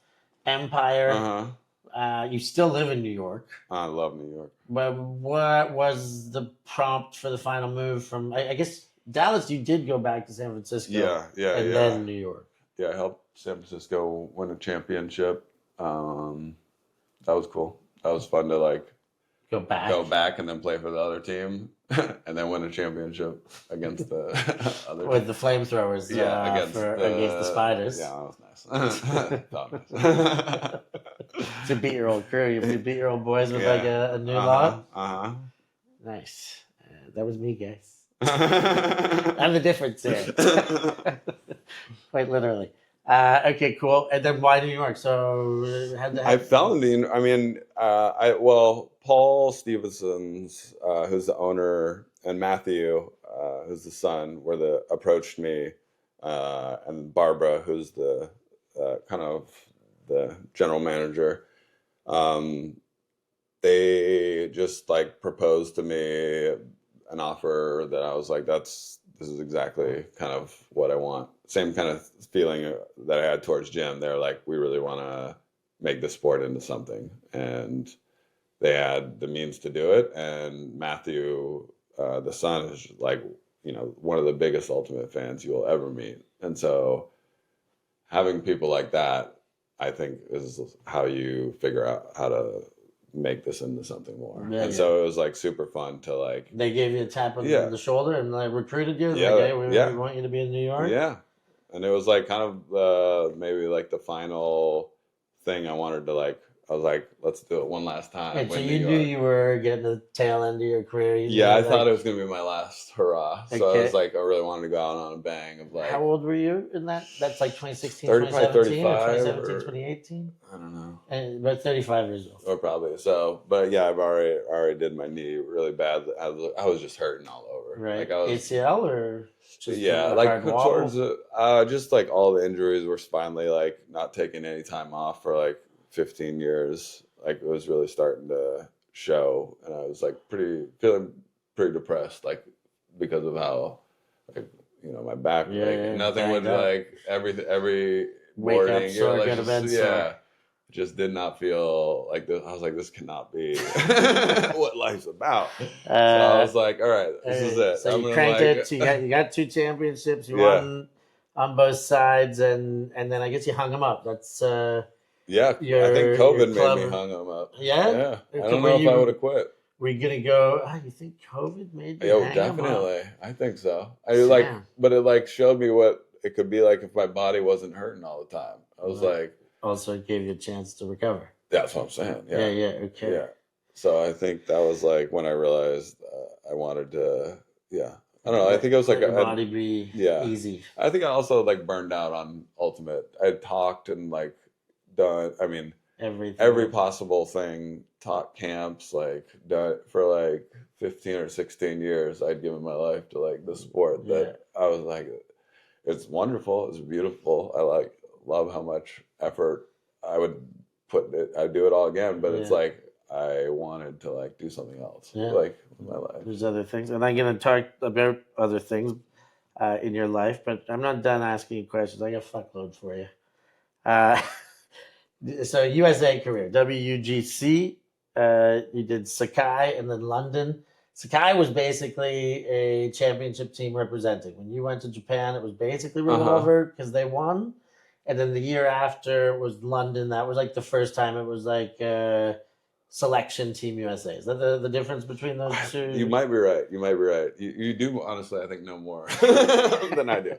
Empire. You still live in New York. I love New York. But what was the prompt for the final move from, I guess, Dallas? You did go back to San Francisco. And then New York. Yeah, I helped San Francisco win a championship. That was cool. That was fun to like go back and then play for the other team and then win a championship against the other with the flamethrowers. Against the Spiders. Yeah, that was nice. To beat your old crew, you beat your old boys with like a new lot. Nice. That was me, guys. I'm the difference here. Quite literally. Okay, cool. And then why New York? So I fell in I mean, Paul Stevenson's, who's the owner, and Matthew, who's the son, approached me, and Barbara, who's the kind of the general manager. They just like proposed to me an offer that I was like, this is exactly kind of what I want. Same kind of feeling that I had towards Jim. They're like, we really want to make the sport into something. And they had the means to do it. And Matthew, the son, is like, you know, one of the biggest Ultimate fans you will ever meet. And so having people like that, I think, is how you figure out how to make this into something more. So it was like super fun to like. They gave you a tap on the shoulder and like recruited you. Yeah, like, hey, we want you to be in New York. Yeah, and it was like kind of maybe like the final thing I wanted to like. I was like, let's do it one last time. And so you knew you were getting the tail end of your career. I thought it was going to be my last hurrah. Okay. So I was like, I really wanted to go out on a bang of like. How old were you in that? That's like 2016, 2017, or 2017, 2018? I don't know. And about 35 years old. Or probably. So, but yeah, I've already did my knee really bad. I was just hurting all over. Right. Like I was, ACL or just like towards just like all the injuries were finally like not taking any time off for like 15 years. Like it was really starting to show, and I was like feeling pretty depressed, like because of how, like, you know, my back, nothing would like every morning, sore, like, go to bed sore. Just did not feel like this. I was like, this cannot be what life's about. So I was like, all right, this is it. So you cranked it. So you got 2 championships. You won on both sides, and then I guess you hung them up. That's I think COVID made me hung them up. Yeah? I don't know if I would have quit. Were you gonna go? You think COVID made you hang definitely. Them up? I think so. But it like showed me what it could be like if my body wasn't hurting all the time. I was like. Also, it gave you a chance to recover. That's what I'm saying. Yeah. Okay. Yeah. So I think that was like when I realized I wanted to. Yeah. I don't know. I think it was like your body be easy. I think I also like burned out on Ultimate. I had talked and like done. I mean, every possible thing. Taught camps, like done for like 15 or 16 years. I'd given my life to like the sport that I was like, it's wonderful. It's beautiful. I love how much effort I would I'd do it all again. But it's Yeah. like I wanted to like do something else, Yeah. like with my life. There's other things, and I'm going to talk about other things in your life, but I'm not done asking you questions. I got a fuckload for you. So USA career, WUGC. You did Sakai and then London. Sakai was basically a championship team representing. When you went to Japan, it was basically Revolver because they won. And then the year after was London. That was like the first time it was like selection Team USA. Is that the difference between those two? You might be right. You do honestly, I think, know more than I do.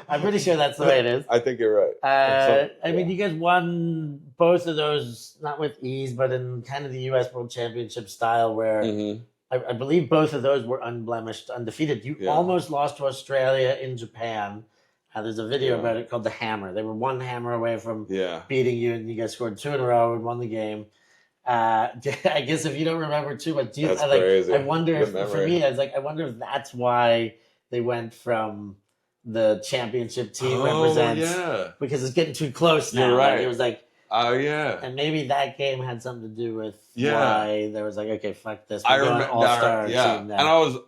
I'm pretty sure that's the way it is. I think you're right. I mean, you guys won both of those, not with ease, but in kind of the U.S. World Championship style, where I believe both of those were unblemished, undefeated. You almost lost to Australia in Japan. There's a video about it called The Hammer. They were one hammer away from beating you, and you guys scored 2 in a row and won the game. I guess if you don't remember too much, crazy. I wonder if, for me, I wonder if that's why they went from the championship team represents because it's getting too close now. You're right. Like, it was like, and maybe that game had something to do with why there was like, okay, fuck this. I remember all-star team now. And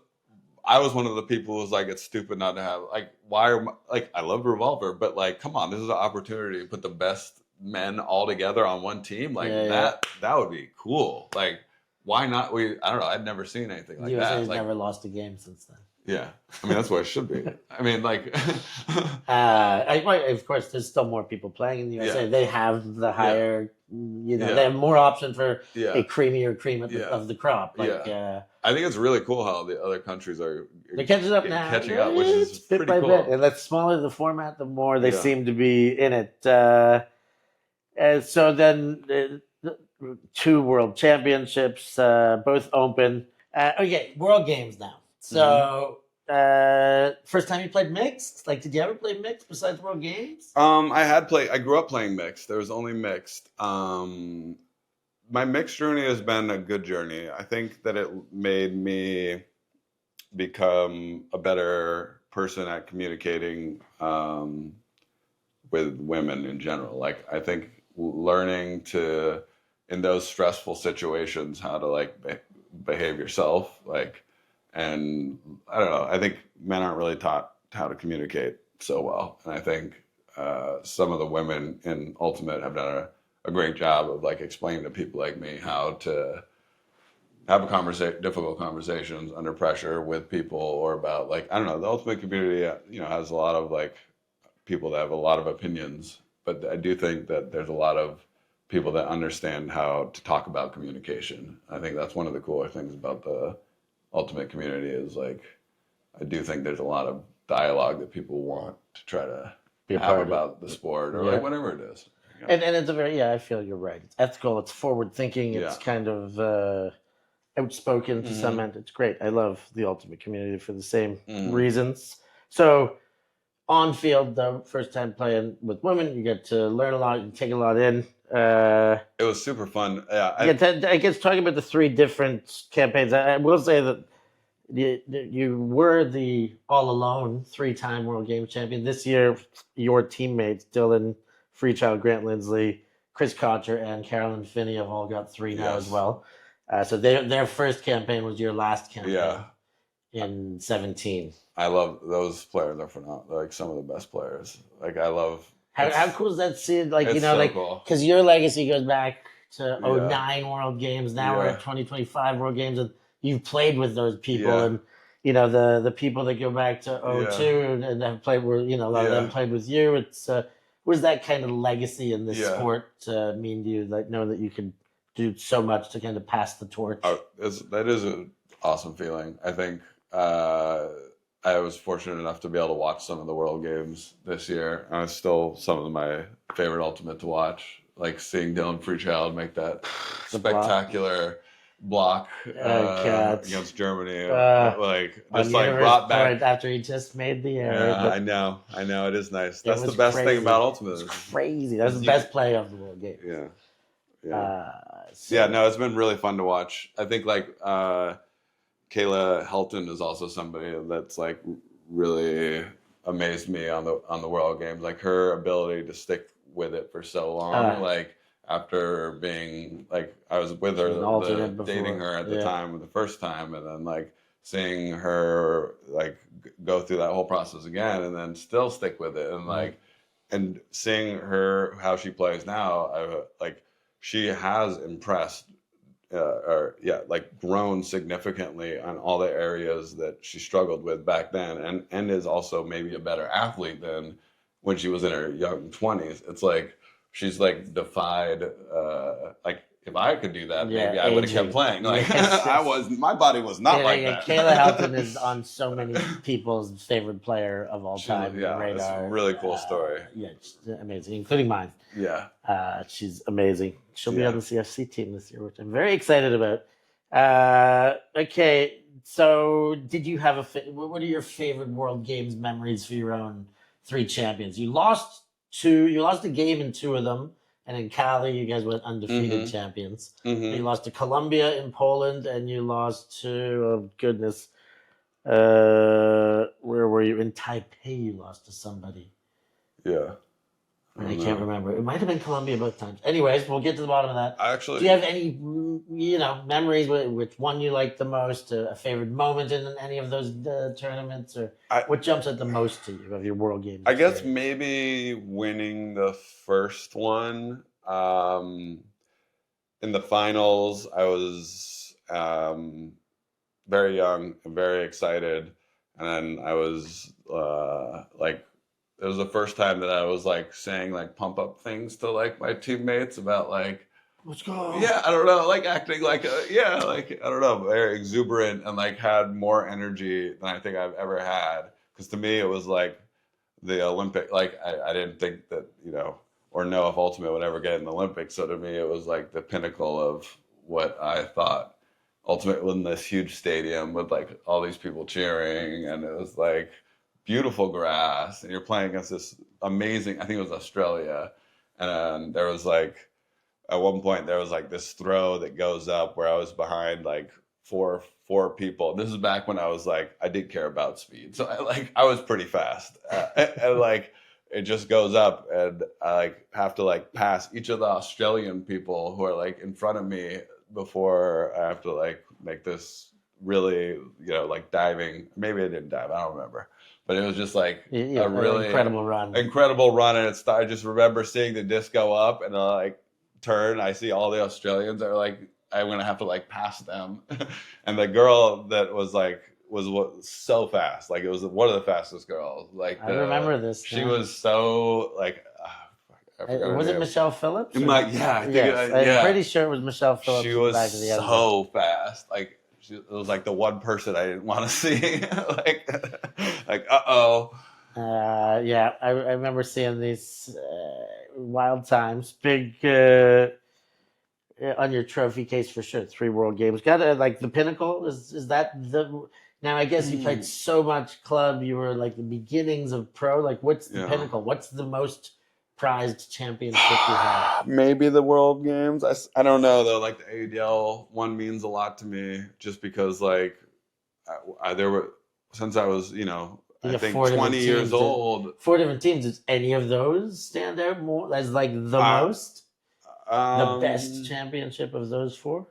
I was one of the people who was like, it's stupid not to have like, why are like, I love Revolver, but like, come on, this is an opportunity to put the best men all together on one team. Like that would be cool. Like, why not? I don't know. I'd never seen anything like that. USA's never lost a game since then. Yeah, I mean that's what it should be. I mean, like, of course, there's still more people playing in the USA. Yeah. They have the higher, they have more option for a creamier cream of the crop. Like, I think it's really cool how the other countries are catching up now. Catching up, which is bit pretty by cool. Bit. And the smaller the format, the more they seem to be in it. So then 2 world championships, both open. World games now. So first time you played mixed? Like, did you ever play mixed besides world games? I grew up playing mixed. There was only mixed. My mixed journey has been a good journey. I think that it made me become a better person at communicating with women in general. Like, I think learning to, in those stressful situations, how to like behave yourself, like, and I don't know, I think men aren't really taught how to communicate so well. And I think some of the women in Ultimate have done a great job of like explaining to people like me how to have difficult conversations under pressure with people, or about like, I don't know, the Ultimate community, has a lot of like people that have a lot of opinions, but I do think that there's a lot of people that understand how to talk about communication. I think that's one of the cooler things about the Ultimate community is like, I do think there's a lot of dialogue that people want to try to have about the sport or like whatever it is. And it's a very, I feel you're right. It's ethical, it's forward thinking, it's kind of outspoken to some end. It's great. I love the Ultimate community for the same reasons. So on field, though, first time playing with women, you get to learn a lot, you take a lot in. It was super fun. Yeah, I guess talking about the 3 different campaigns, I will say that you were the all alone 3-time World Games champion. This year, your teammates Dylan Freechild, Grant Lindsley, Chris Kocher, and Carolyn Finney have all got 3 now as well. So their first campaign was your last campaign in 17. I love those players. Are phenomenal. They're like some of the best players. Like, I love. How cool is that? See, like, cool. Because your legacy goes back to 09 World Games. Now we're at 2025 World Games, and you've played with those people, and the people that go back to 02 and have played with, a lot of them played with you. It's what does that kind of legacy in this sport mean to you? Like, knowing that you can do so much to kind of pass the torch. That is an awesome feeling. I think I was fortunate enough to be able to watch some of the World Games this year, and it's still some of my favorite Ultimate to watch. Like seeing Dylan Freechild make that spectacular block against Germany, brought back after he just made the error. Yeah, I know, it is nice. That's the best thing about Ultimate. It's crazy. That's the best play of the World Games. It's been really fun to watch. I think like Kayla Helton is also somebody that's like really amazed me on the World Games. Like her ability to stick with it for so long. after being like, I was with her, An alternate dating before. her at the time, the first time, and then like seeing her like go through that whole process again, and then still stick with it, and like, and seeing her how she plays now, like she has impressed. Like grown significantly on all the areas that she struggled with back then, and is also maybe a better athlete than when she was in her young 20s. It's like she's like defied. Like if I could do that, maybe I would have kept playing. Like my body was not like that. Kayla Helton is on so many people's favorite player of all time. Yeah, radar. It's a really cool story. Yeah, amazing, including mine. Yeah, she's amazing. She'll be on the CFC team this year, which I'm very excited about. Okay, so did you have what are your favorite World Games memories for your own 3 champions? You lost a game in 2 of them, and in Cali, you guys went undefeated champions. You lost to Colombia in Poland, and you lost to, oh goodness, where were you? In Taipei, you lost to somebody. Yeah. I can't remember. It might have been Colombia both times. Anyways, we'll get to the bottom of that. Actually, do you have any, memories? Which one you like the most? A favorite moment in any of those tournaments, or what jumps out the most to you of your World Games? I guess maybe winning the first one. In the finals, I was very young and very excited, and then I was like. It was the first time that I was like saying like pump up things to like my teammates about like, let's go. Yeah, I don't know, like acting like like I don't know, very exuberant and like had more energy than I think I've ever had. Because to me it was like the Olympic. Like I didn't think that or know if Ultimate would ever get in the Olympics. So to me it was like the pinnacle of what I thought Ultimate was in this huge stadium with like all these people cheering, and it was like. Beautiful grass, and you're playing against this amazing, I think it was Australia, and there was like, at one point there was like this throw that goes up where I was behind like four people. This is back when I was like, I did care about speed, so I was pretty fast, and like it just goes up, and I like have to like pass each of the Australian people who are like in front of me before I have to like make this really like diving. Maybe I didn't dive, I don't remember. But it was just like a really incredible run. And I just remember seeing the disc go up, and I like turn. I see all the Australians that are like, I'm gonna have to like pass them. And the girl that was so fast. Like it was one of the fastest girls. Like I remember this. She was so like. Was it Michelle Phillips? Like, yeah, I'm pretty sure it was Michelle Phillips. She was so fast. Like. It was like the one person I didn't want to see. like yeah, I remember seeing these wild times. Big on your trophy case for sure. 3 World Games. Got like the pinnacle. Is that the? Now I guess you played so much club. You were like the beginnings of pro. Like what's the pinnacle? What's the most prized championship you have? Maybe the World Games. I don't know though. Like the ADL one means a lot to me, just because like there were, since I was I think 20 years old. 4 different teams. Does any of those stand out more as like the most? The best championship of those 4?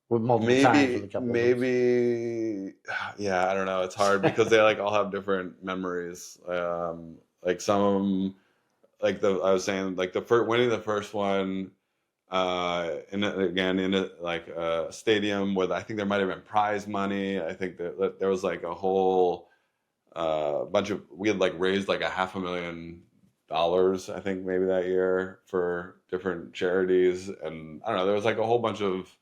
With multiple times with a couple maybe yeah, I don't know. It's hard because they like all have different memories. Like some of them. Like I was saying, like winning the first one, in a stadium with, I think there might have been prize money. I think that there was like a whole bunch of, we had like raised like $500,000, I think maybe that year, for different charities, and I don't know, there was like a whole bunch of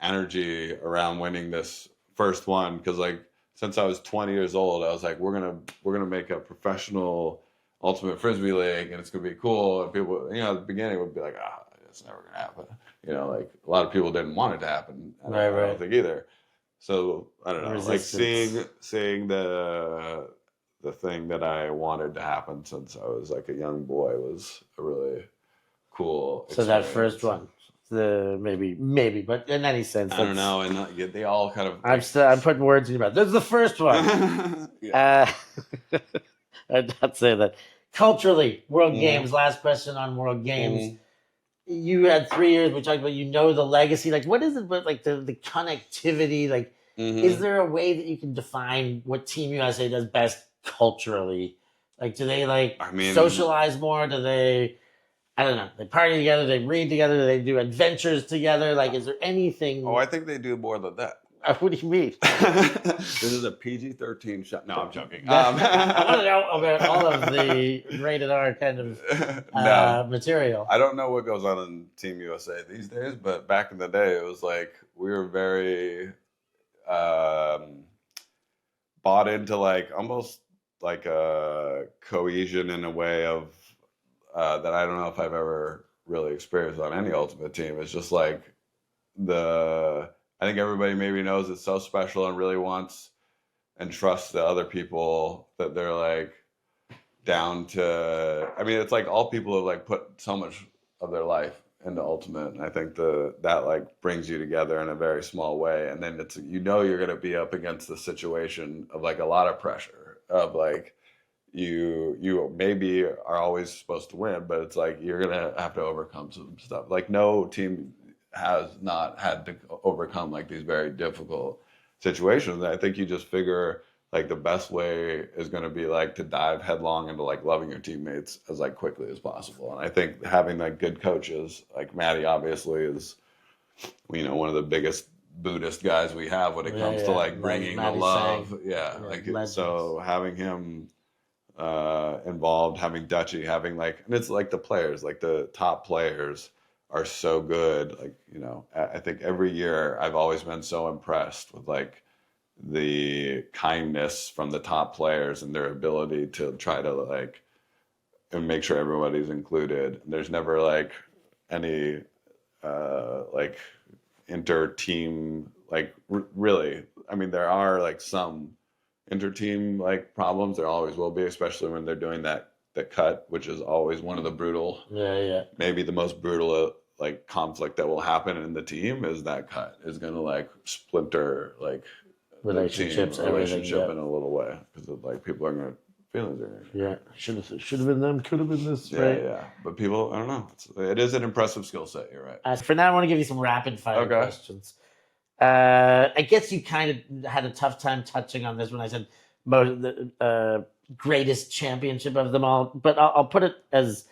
energy around winning this first one, because like since I was 20 years old, I was like, we're gonna make a professional Ultimate Frisbee League, and it's gonna be cool. And people, at the beginning would be like, it's never gonna happen. Like a lot of people didn't want it to happen. I don't think either. So I don't know. Resistance. Like seeing the thing that I wanted to happen since I was like a young boy was a really cool experience. So that first one, maybe, but in any sense, I don't know. And they all kind of. I'm putting words in your mouth. This is the first one. I'd not say that. Culturally, World Games. Last question on World Games. you had 3 years. We talked about the legacy. Like, what is it? But like the connectivity. Like, is there a way that you can define what Team USA does best culturally? Like, do they socialize more? Do they? I don't know. They party together. They read together. They do adventures together. Like, is there anything? Oh, I think they do more than that. What do you mean? This is a PG-13 shot. No, I'm joking. I want to know about all of the rated R kind of material. I don't know what goes on in Team USA these days, but back in the day, it was like we were very bought into like almost like a cohesion in a way of that I don't know if I've ever really experienced on any Ultimate Team. It's just like I think everybody maybe knows it's so special and really wants and trusts the other people that they're like down to. I mean, it's like all people have like put so much of their life into Ultimate, and I think that like brings you together in a very small way. And then it's you're going to be up against the situation of like a lot of pressure of like you maybe are always supposed to win, but it's like you're going to have to overcome some stuff. Like no team has not had to overcome like these very difficult situations. And I think you just figure like the best way is going to be like to dive headlong into like loving your teammates as like quickly as possible. And I think having like good coaches, like Maddie obviously is, one of the biggest Buddhist guys we have when it comes to like bringing the love. Tsang. Yeah. So having him involved, having Dutchy, having like, and it's like the players, like the top players are so good. Like, I think every year I've always been so impressed with like the kindness from the top players and their ability to try to like and make sure everybody's included. There's never like any like inter-team like really. I mean, there are like some inter-team like problems. There always will be, especially when they're doing the cut, which is always one of the brutal, maybe the most brutal like conflict that will happen in the team is that cut is going to like splinter like relationship in a little way because like people are going to feelings are going to should have been them, could have been this, right? But people, I don't know, it is an impressive skill set. You're right. For now I want to give you some rapid fire questions. I guess you kind of had a tough time touching on this when I said the greatest championship of them all, but I'll put it as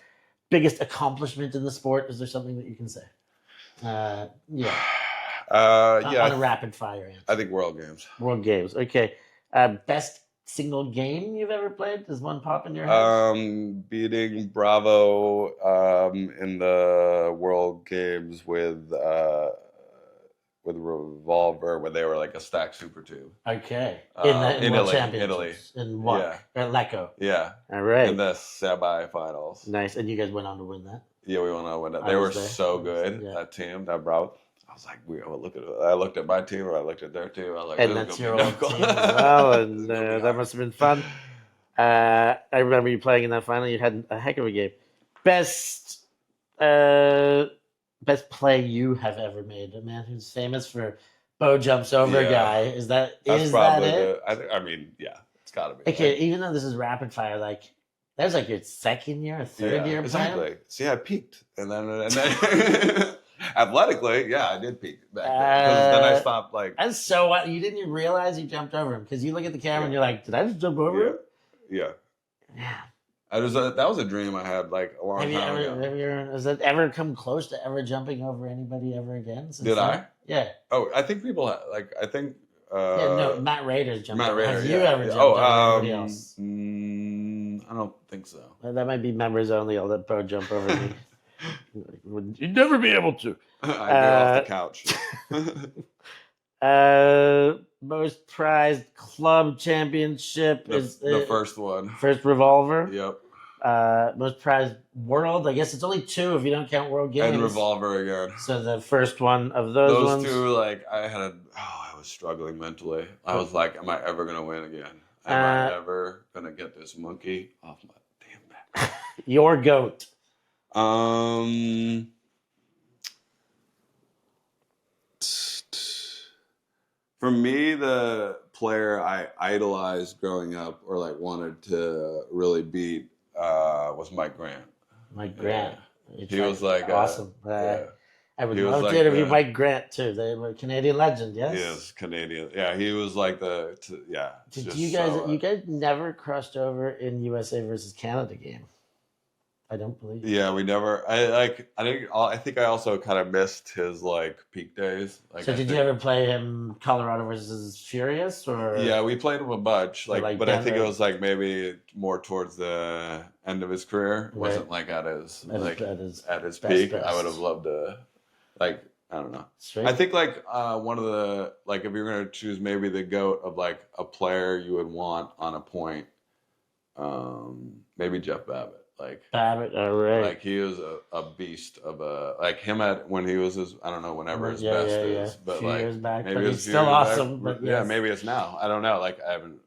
biggest accomplishment in the sport. Is there something that you can say? On a rapid fire answer. I think World Games. World Games. Okay. Best single game you've ever played? Does one pop in your head? Beating Bravo in the World Games with Revolver when they were like a stacked Super Tube. Okay. In World Championships. Italy. In what? Yeah. Lecco. Yeah. All right. In the semi-finals. Nice. And you guys went on to win that? Yeah, we went on to win that. They were so good, that team, that Bravo. I was like, I looked at my team, or I looked at their team. I was like, and that's your old team as well, and that must have been fun. I remember you playing in that final. You had a heck of a game. Best play you have ever made. A man who's famous for Beau jumps over a guy. That's probably it? It's got to be. Okay, even though this is rapid fire, like that was like your second year, or third year. Exactly. Playing? See, I peaked, and then athletically, I did peak back then. Because then I stopped like. And so what? You didn't even realize you jumped over him because you look at the camera and you're like, "Did I just jump over him?" Yeah. Yeah. That was a dream I had like a long time ago. Has that ever come close to ever jumping over anybody ever again? Did I? Yeah. Oh, I think people Matt Rader's jumped. Matt Rader. Have you ever jumped over anybody else? I don't think so. That might be members only. I'll let Beau jump over me. You'd never be able to. I'd get off the couch. Most prized club championship is the first one. First Revolver. Yep. Most prized world. I guess it's only 2 if you don't count World Games. And Revolver again. So the first one of those ones. 2, like I was struggling mentally. I was like, am I ever gonna win again? Am I ever gonna get this monkey off my damn back? Your GOAT. For me, the player I idolized growing up or like wanted to really beat was Mike Grant. Mike Grant. He was like awesome. yeah. I would He was love like to interview the- Mike Grant too. They were a Canadian legend, yes. He is Canadian. Yeah, he was like yeah. Did just you guys? so, You guys never crossed over in USA versus Canada game. I don't believe. Yeah, we never. I think I also kind of missed his like peak days. Like, So did you ever play him Colorado versus Furious or? Yeah, we played him a bunch. Like, but I think it Denver? was like maybe more towards the end of his career. It wasn't like at his best, peak. best. I would have loved to, like, I don't know. Straight? I think like one of the like if you're gonna choose maybe the GOAT of like a player you would want on a point, maybe Jeff Babbitt. Like Babbitt, all right. Like he was a beast of a like him at when he was his I don't know whenever his best is, but few like years back, maybe but it's he's a few still years back. awesome. But Yeah, maybe it's now. I don't know. Like I haven't.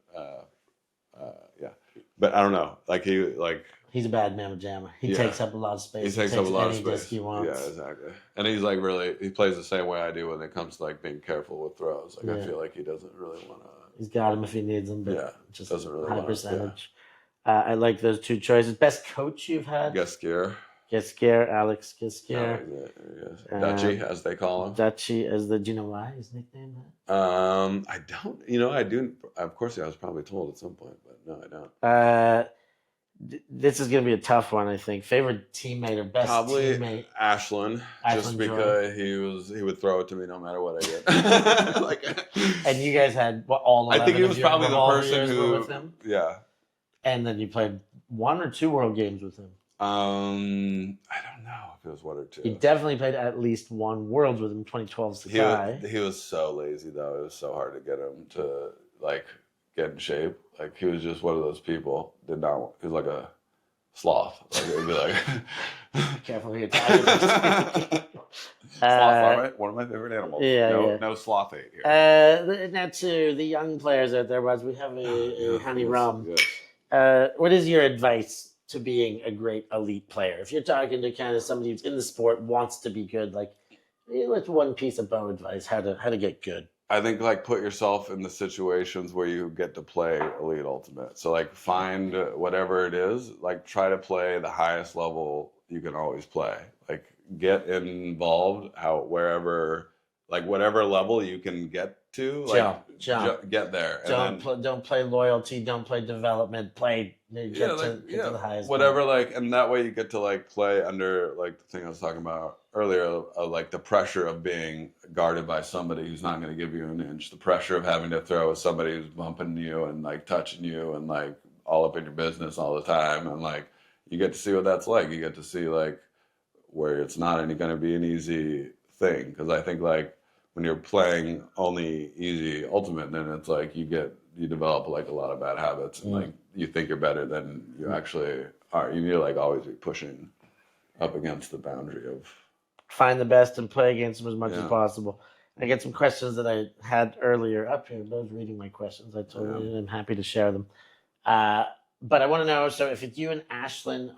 Yeah, but I don't know. Like he's a bad mamma jamma. He takes up a lot of space. He takes up a lot of any space. disc he wants. Yeah, exactly. And he's like he plays the same way I do when it comes to like being careful with throws. Like I feel like he doesn't really want to. He's got him if he needs him, but just doesn't really high want percentage. I like those two choices. Best coach you've had? Gasquier. Alex Gasquier. Dutchy, as they call him. Dutchy, do you know why his nickname? I don't. I do. Of course, I was probably told at some point, but no, I don't. This is going to be a tough one, I think. Favorite teammate or best probably teammate? Ashland, just because he would throw it to me no matter what I did. And you guys had all 11 I think he was of your probably the Revolver person years who were with him? Yeah. And then you played 1 or 2 World Games with him. I don't know if it was 1 or 2. You definitely played at least 1 Worlds with him. 2012 Sakai. He was so lazy though. It was so hard to get him to like get in shape. Like he was just one of those people. He was like a sloth. Like it would be like careful who you're talking to. Sloth, one of my favorite animals. No sloth hate here. Now to the young players out there, we have a honey rum. Yes. What is your advice to being a great elite player? If you're talking to kind of somebody who's in the sport, wants to be good, like what's one piece of Beau advice how to get good? I think like put yourself in the situations where you get to play Elite Ultimate. So like find whatever it is, like try to play the highest level you can always play. Like get involved wherever, like whatever level you can get to, like jump. Get there. Don't play loyalty. Don't play development. Play. Get to the highest. Whatever, like, and that way you get to like play under like the thing I was talking about earlier, like the pressure of being guarded by somebody who's not going to give you an inch, the pressure of having to throw with somebody who's bumping you and like touching you and like all up in your business all the time, and like you get to see what that's like. You get to see like where it's not going to be an easy thing, because I think like when you're playing only easy ultimate, then it's like you develop like a lot of bad habits, and like you think you're better than you actually are. You need to like always be pushing up against the boundary of find the best and play against them as much as possible. I get some questions that I had earlier up here. I was reading my questions. I told you I'm happy to share them. But I want to know, so if it's you and Ashland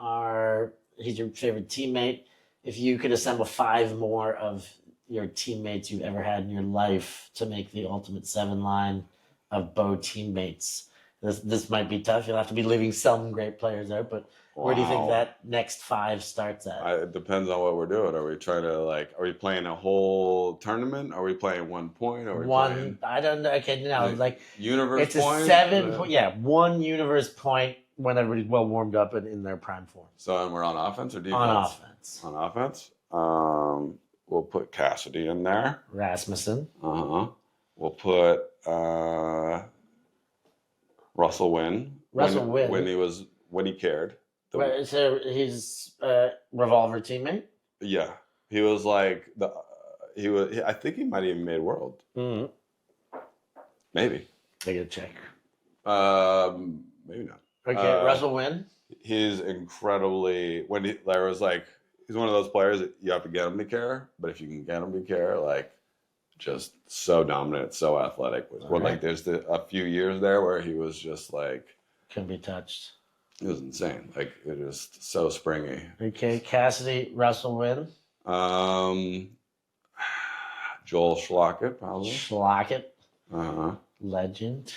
he's your favorite teammate, if you could assemble 5 more of your teammates you've ever had in your life to make the ultimate 7 line of Beau teammates. This might be tough. You'll have to be leaving some great players out, but where do you think that next 5 starts at? It depends on what we're doing. Are we trying to are we playing a whole tournament? Are we playing 1 point? Are we playing, I don't know. Okay, no, like universe it's point? It's a 7 point. Yeah, 1 universe point when everybody's well warmed up and in their prime form. So, and we're on offense or defense? On offense. On offense. We'll put Cassidy in there. Rasmussen. We'll put Russell Wynn. When he cared. So he's a Revolver teammate? Yeah. He was like I think he might have even made World. Mm-hmm. Maybe. I gotta check. Maybe not. Okay, Russell Wynn. He's incredibly he's one of those players that you have to get him to care, but if you can get him to care, like just so dominant, so athletic. Like there's a few years there where he was just like couldn't be touched. It was insane. Like it was so springy. Okay, Cassidy, Russell Wynn. Joel Schlockett, probably. Schlockett. Legend.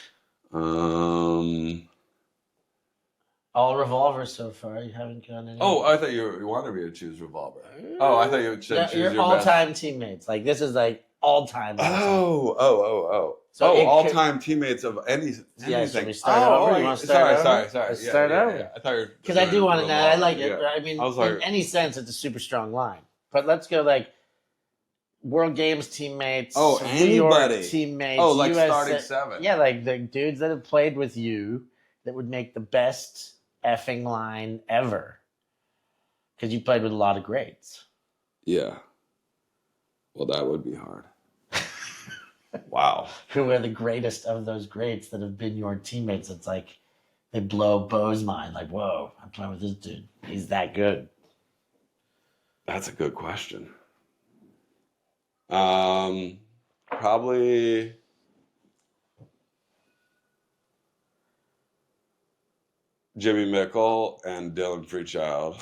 All all Revolver so far. You haven't gone any. Oh, I thought you wanted me to choose Revolver. Oh, I thought you said No, choose your your all-time best. teammates. Like this is like all-time. So it all-time teammates of anything. Yeah, should we start over? You want to start over? Sorry. Let's start over. Yeah. I thought you were Because I do want to know. I like it. Yeah. I mean, I was like- in any sense, it's a super strong line. But let's go like World Games teammates. Oh, New York anybody. teammates. Oh, like USA starting 7. Yeah, like the dudes that have played with you that would make the best effing line ever. Because you played with a lot of greats. Yeah. Well, that would be hard. Wow. Who are the greatest of those greats that have been your teammates? It's like they blow Beau's mind. Like, whoa, I'm playing with this dude. He's that good. That's a good question. Probably Jimmy Mickael and Dylan Freechild.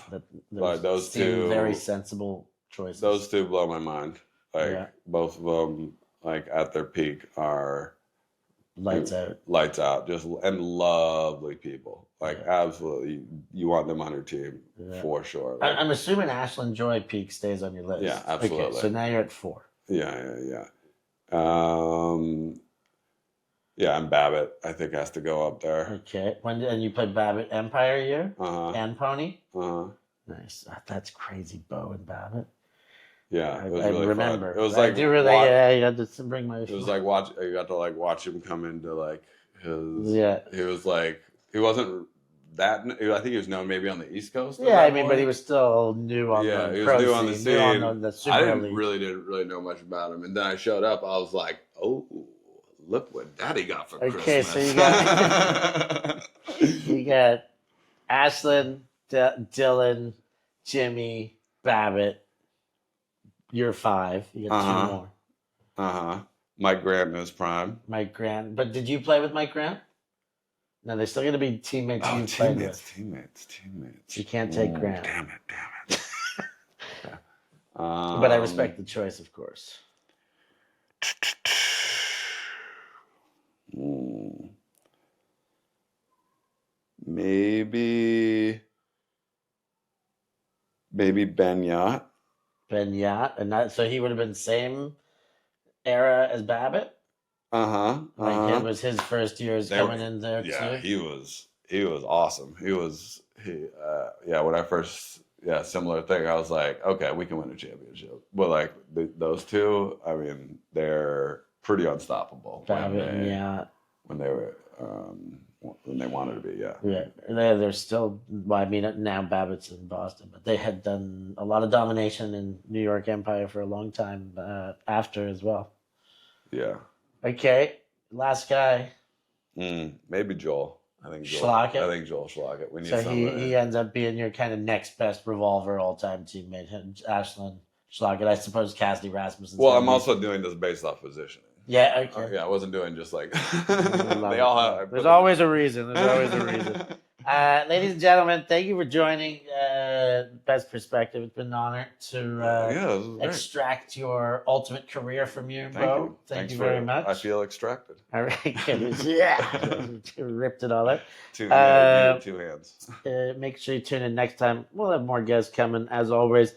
Like those two, very sensible choices. Those two blow my mind. Like Yeah. both of them, like at their peak, are lights out. lights out, just and lovely people. Like absolutely, you want them on your team for sure. Like, I'm assuming Ashlyn Joy peak stays on your list. Yeah, absolutely. Okay, so now you're at 4. Yeah. Yeah, and Babbitt, I think, has to go up there. Okay. And you played Babbitt Empire year? And Pony? Nice. That's crazy, Beau and Babbitt. Yeah, it was I really remember. Fun. It was I like do really. Yeah, you had to bring my. It was like you got to like watch him come into like his. Yeah. He was like he wasn't that. I think he was known maybe on the East Coast. Yeah, I mean, but he was still new on the he was pro new on the scene. New on the Super I didn't League. really know much about him, and then I showed up. I was like, oh, look what Daddy got for Christmas. Okay, so you got Ashlyn, Dylan, Jimmy, Babbitt. You're 5. You got 2 more. Mike Grant in his prime. Mike Grant. But did you play with Mike Grant? No, they're still going to be teammates you played with. Teammates. You can't take Grant. Damn it. But I respect the choice, of course. Maybe Ben Yacht. Ben Yacht, and so he would have been same era as Babbitt. Like it was his first years coming in there too. Yeah, he was awesome. When I first similar thing. I was like, okay, we can win a championship. But like those two, I mean, they're pretty unstoppable. Babbitt and Yacht. When they were when they wanted to be, they're still. Well, I mean, now Babbitt's in Boston, but they had done a lot of domination in New York Empire for a long time after as well. Yeah. Okay, last guy. Maybe Joel. I think Joel Schlockett. We need so somebody. he ends up being your kind of next best Revolver all-time teammate. Ashlyn Schlockett, I suppose Cassidy Rasmussen. Well, I'm also doing this based off positioning. Yeah, okay. I wasn't doing just like they all have. There's always a reason. Ladies and gentlemen, thank you for joining Best Perspective. It's been an honor to extract your ultimate career from you, Bo. Thank you very much. I feel extracted. All right. Yeah. Ripped it all out. Two hands. Make sure you tune in next time. We'll have more guests coming, as always.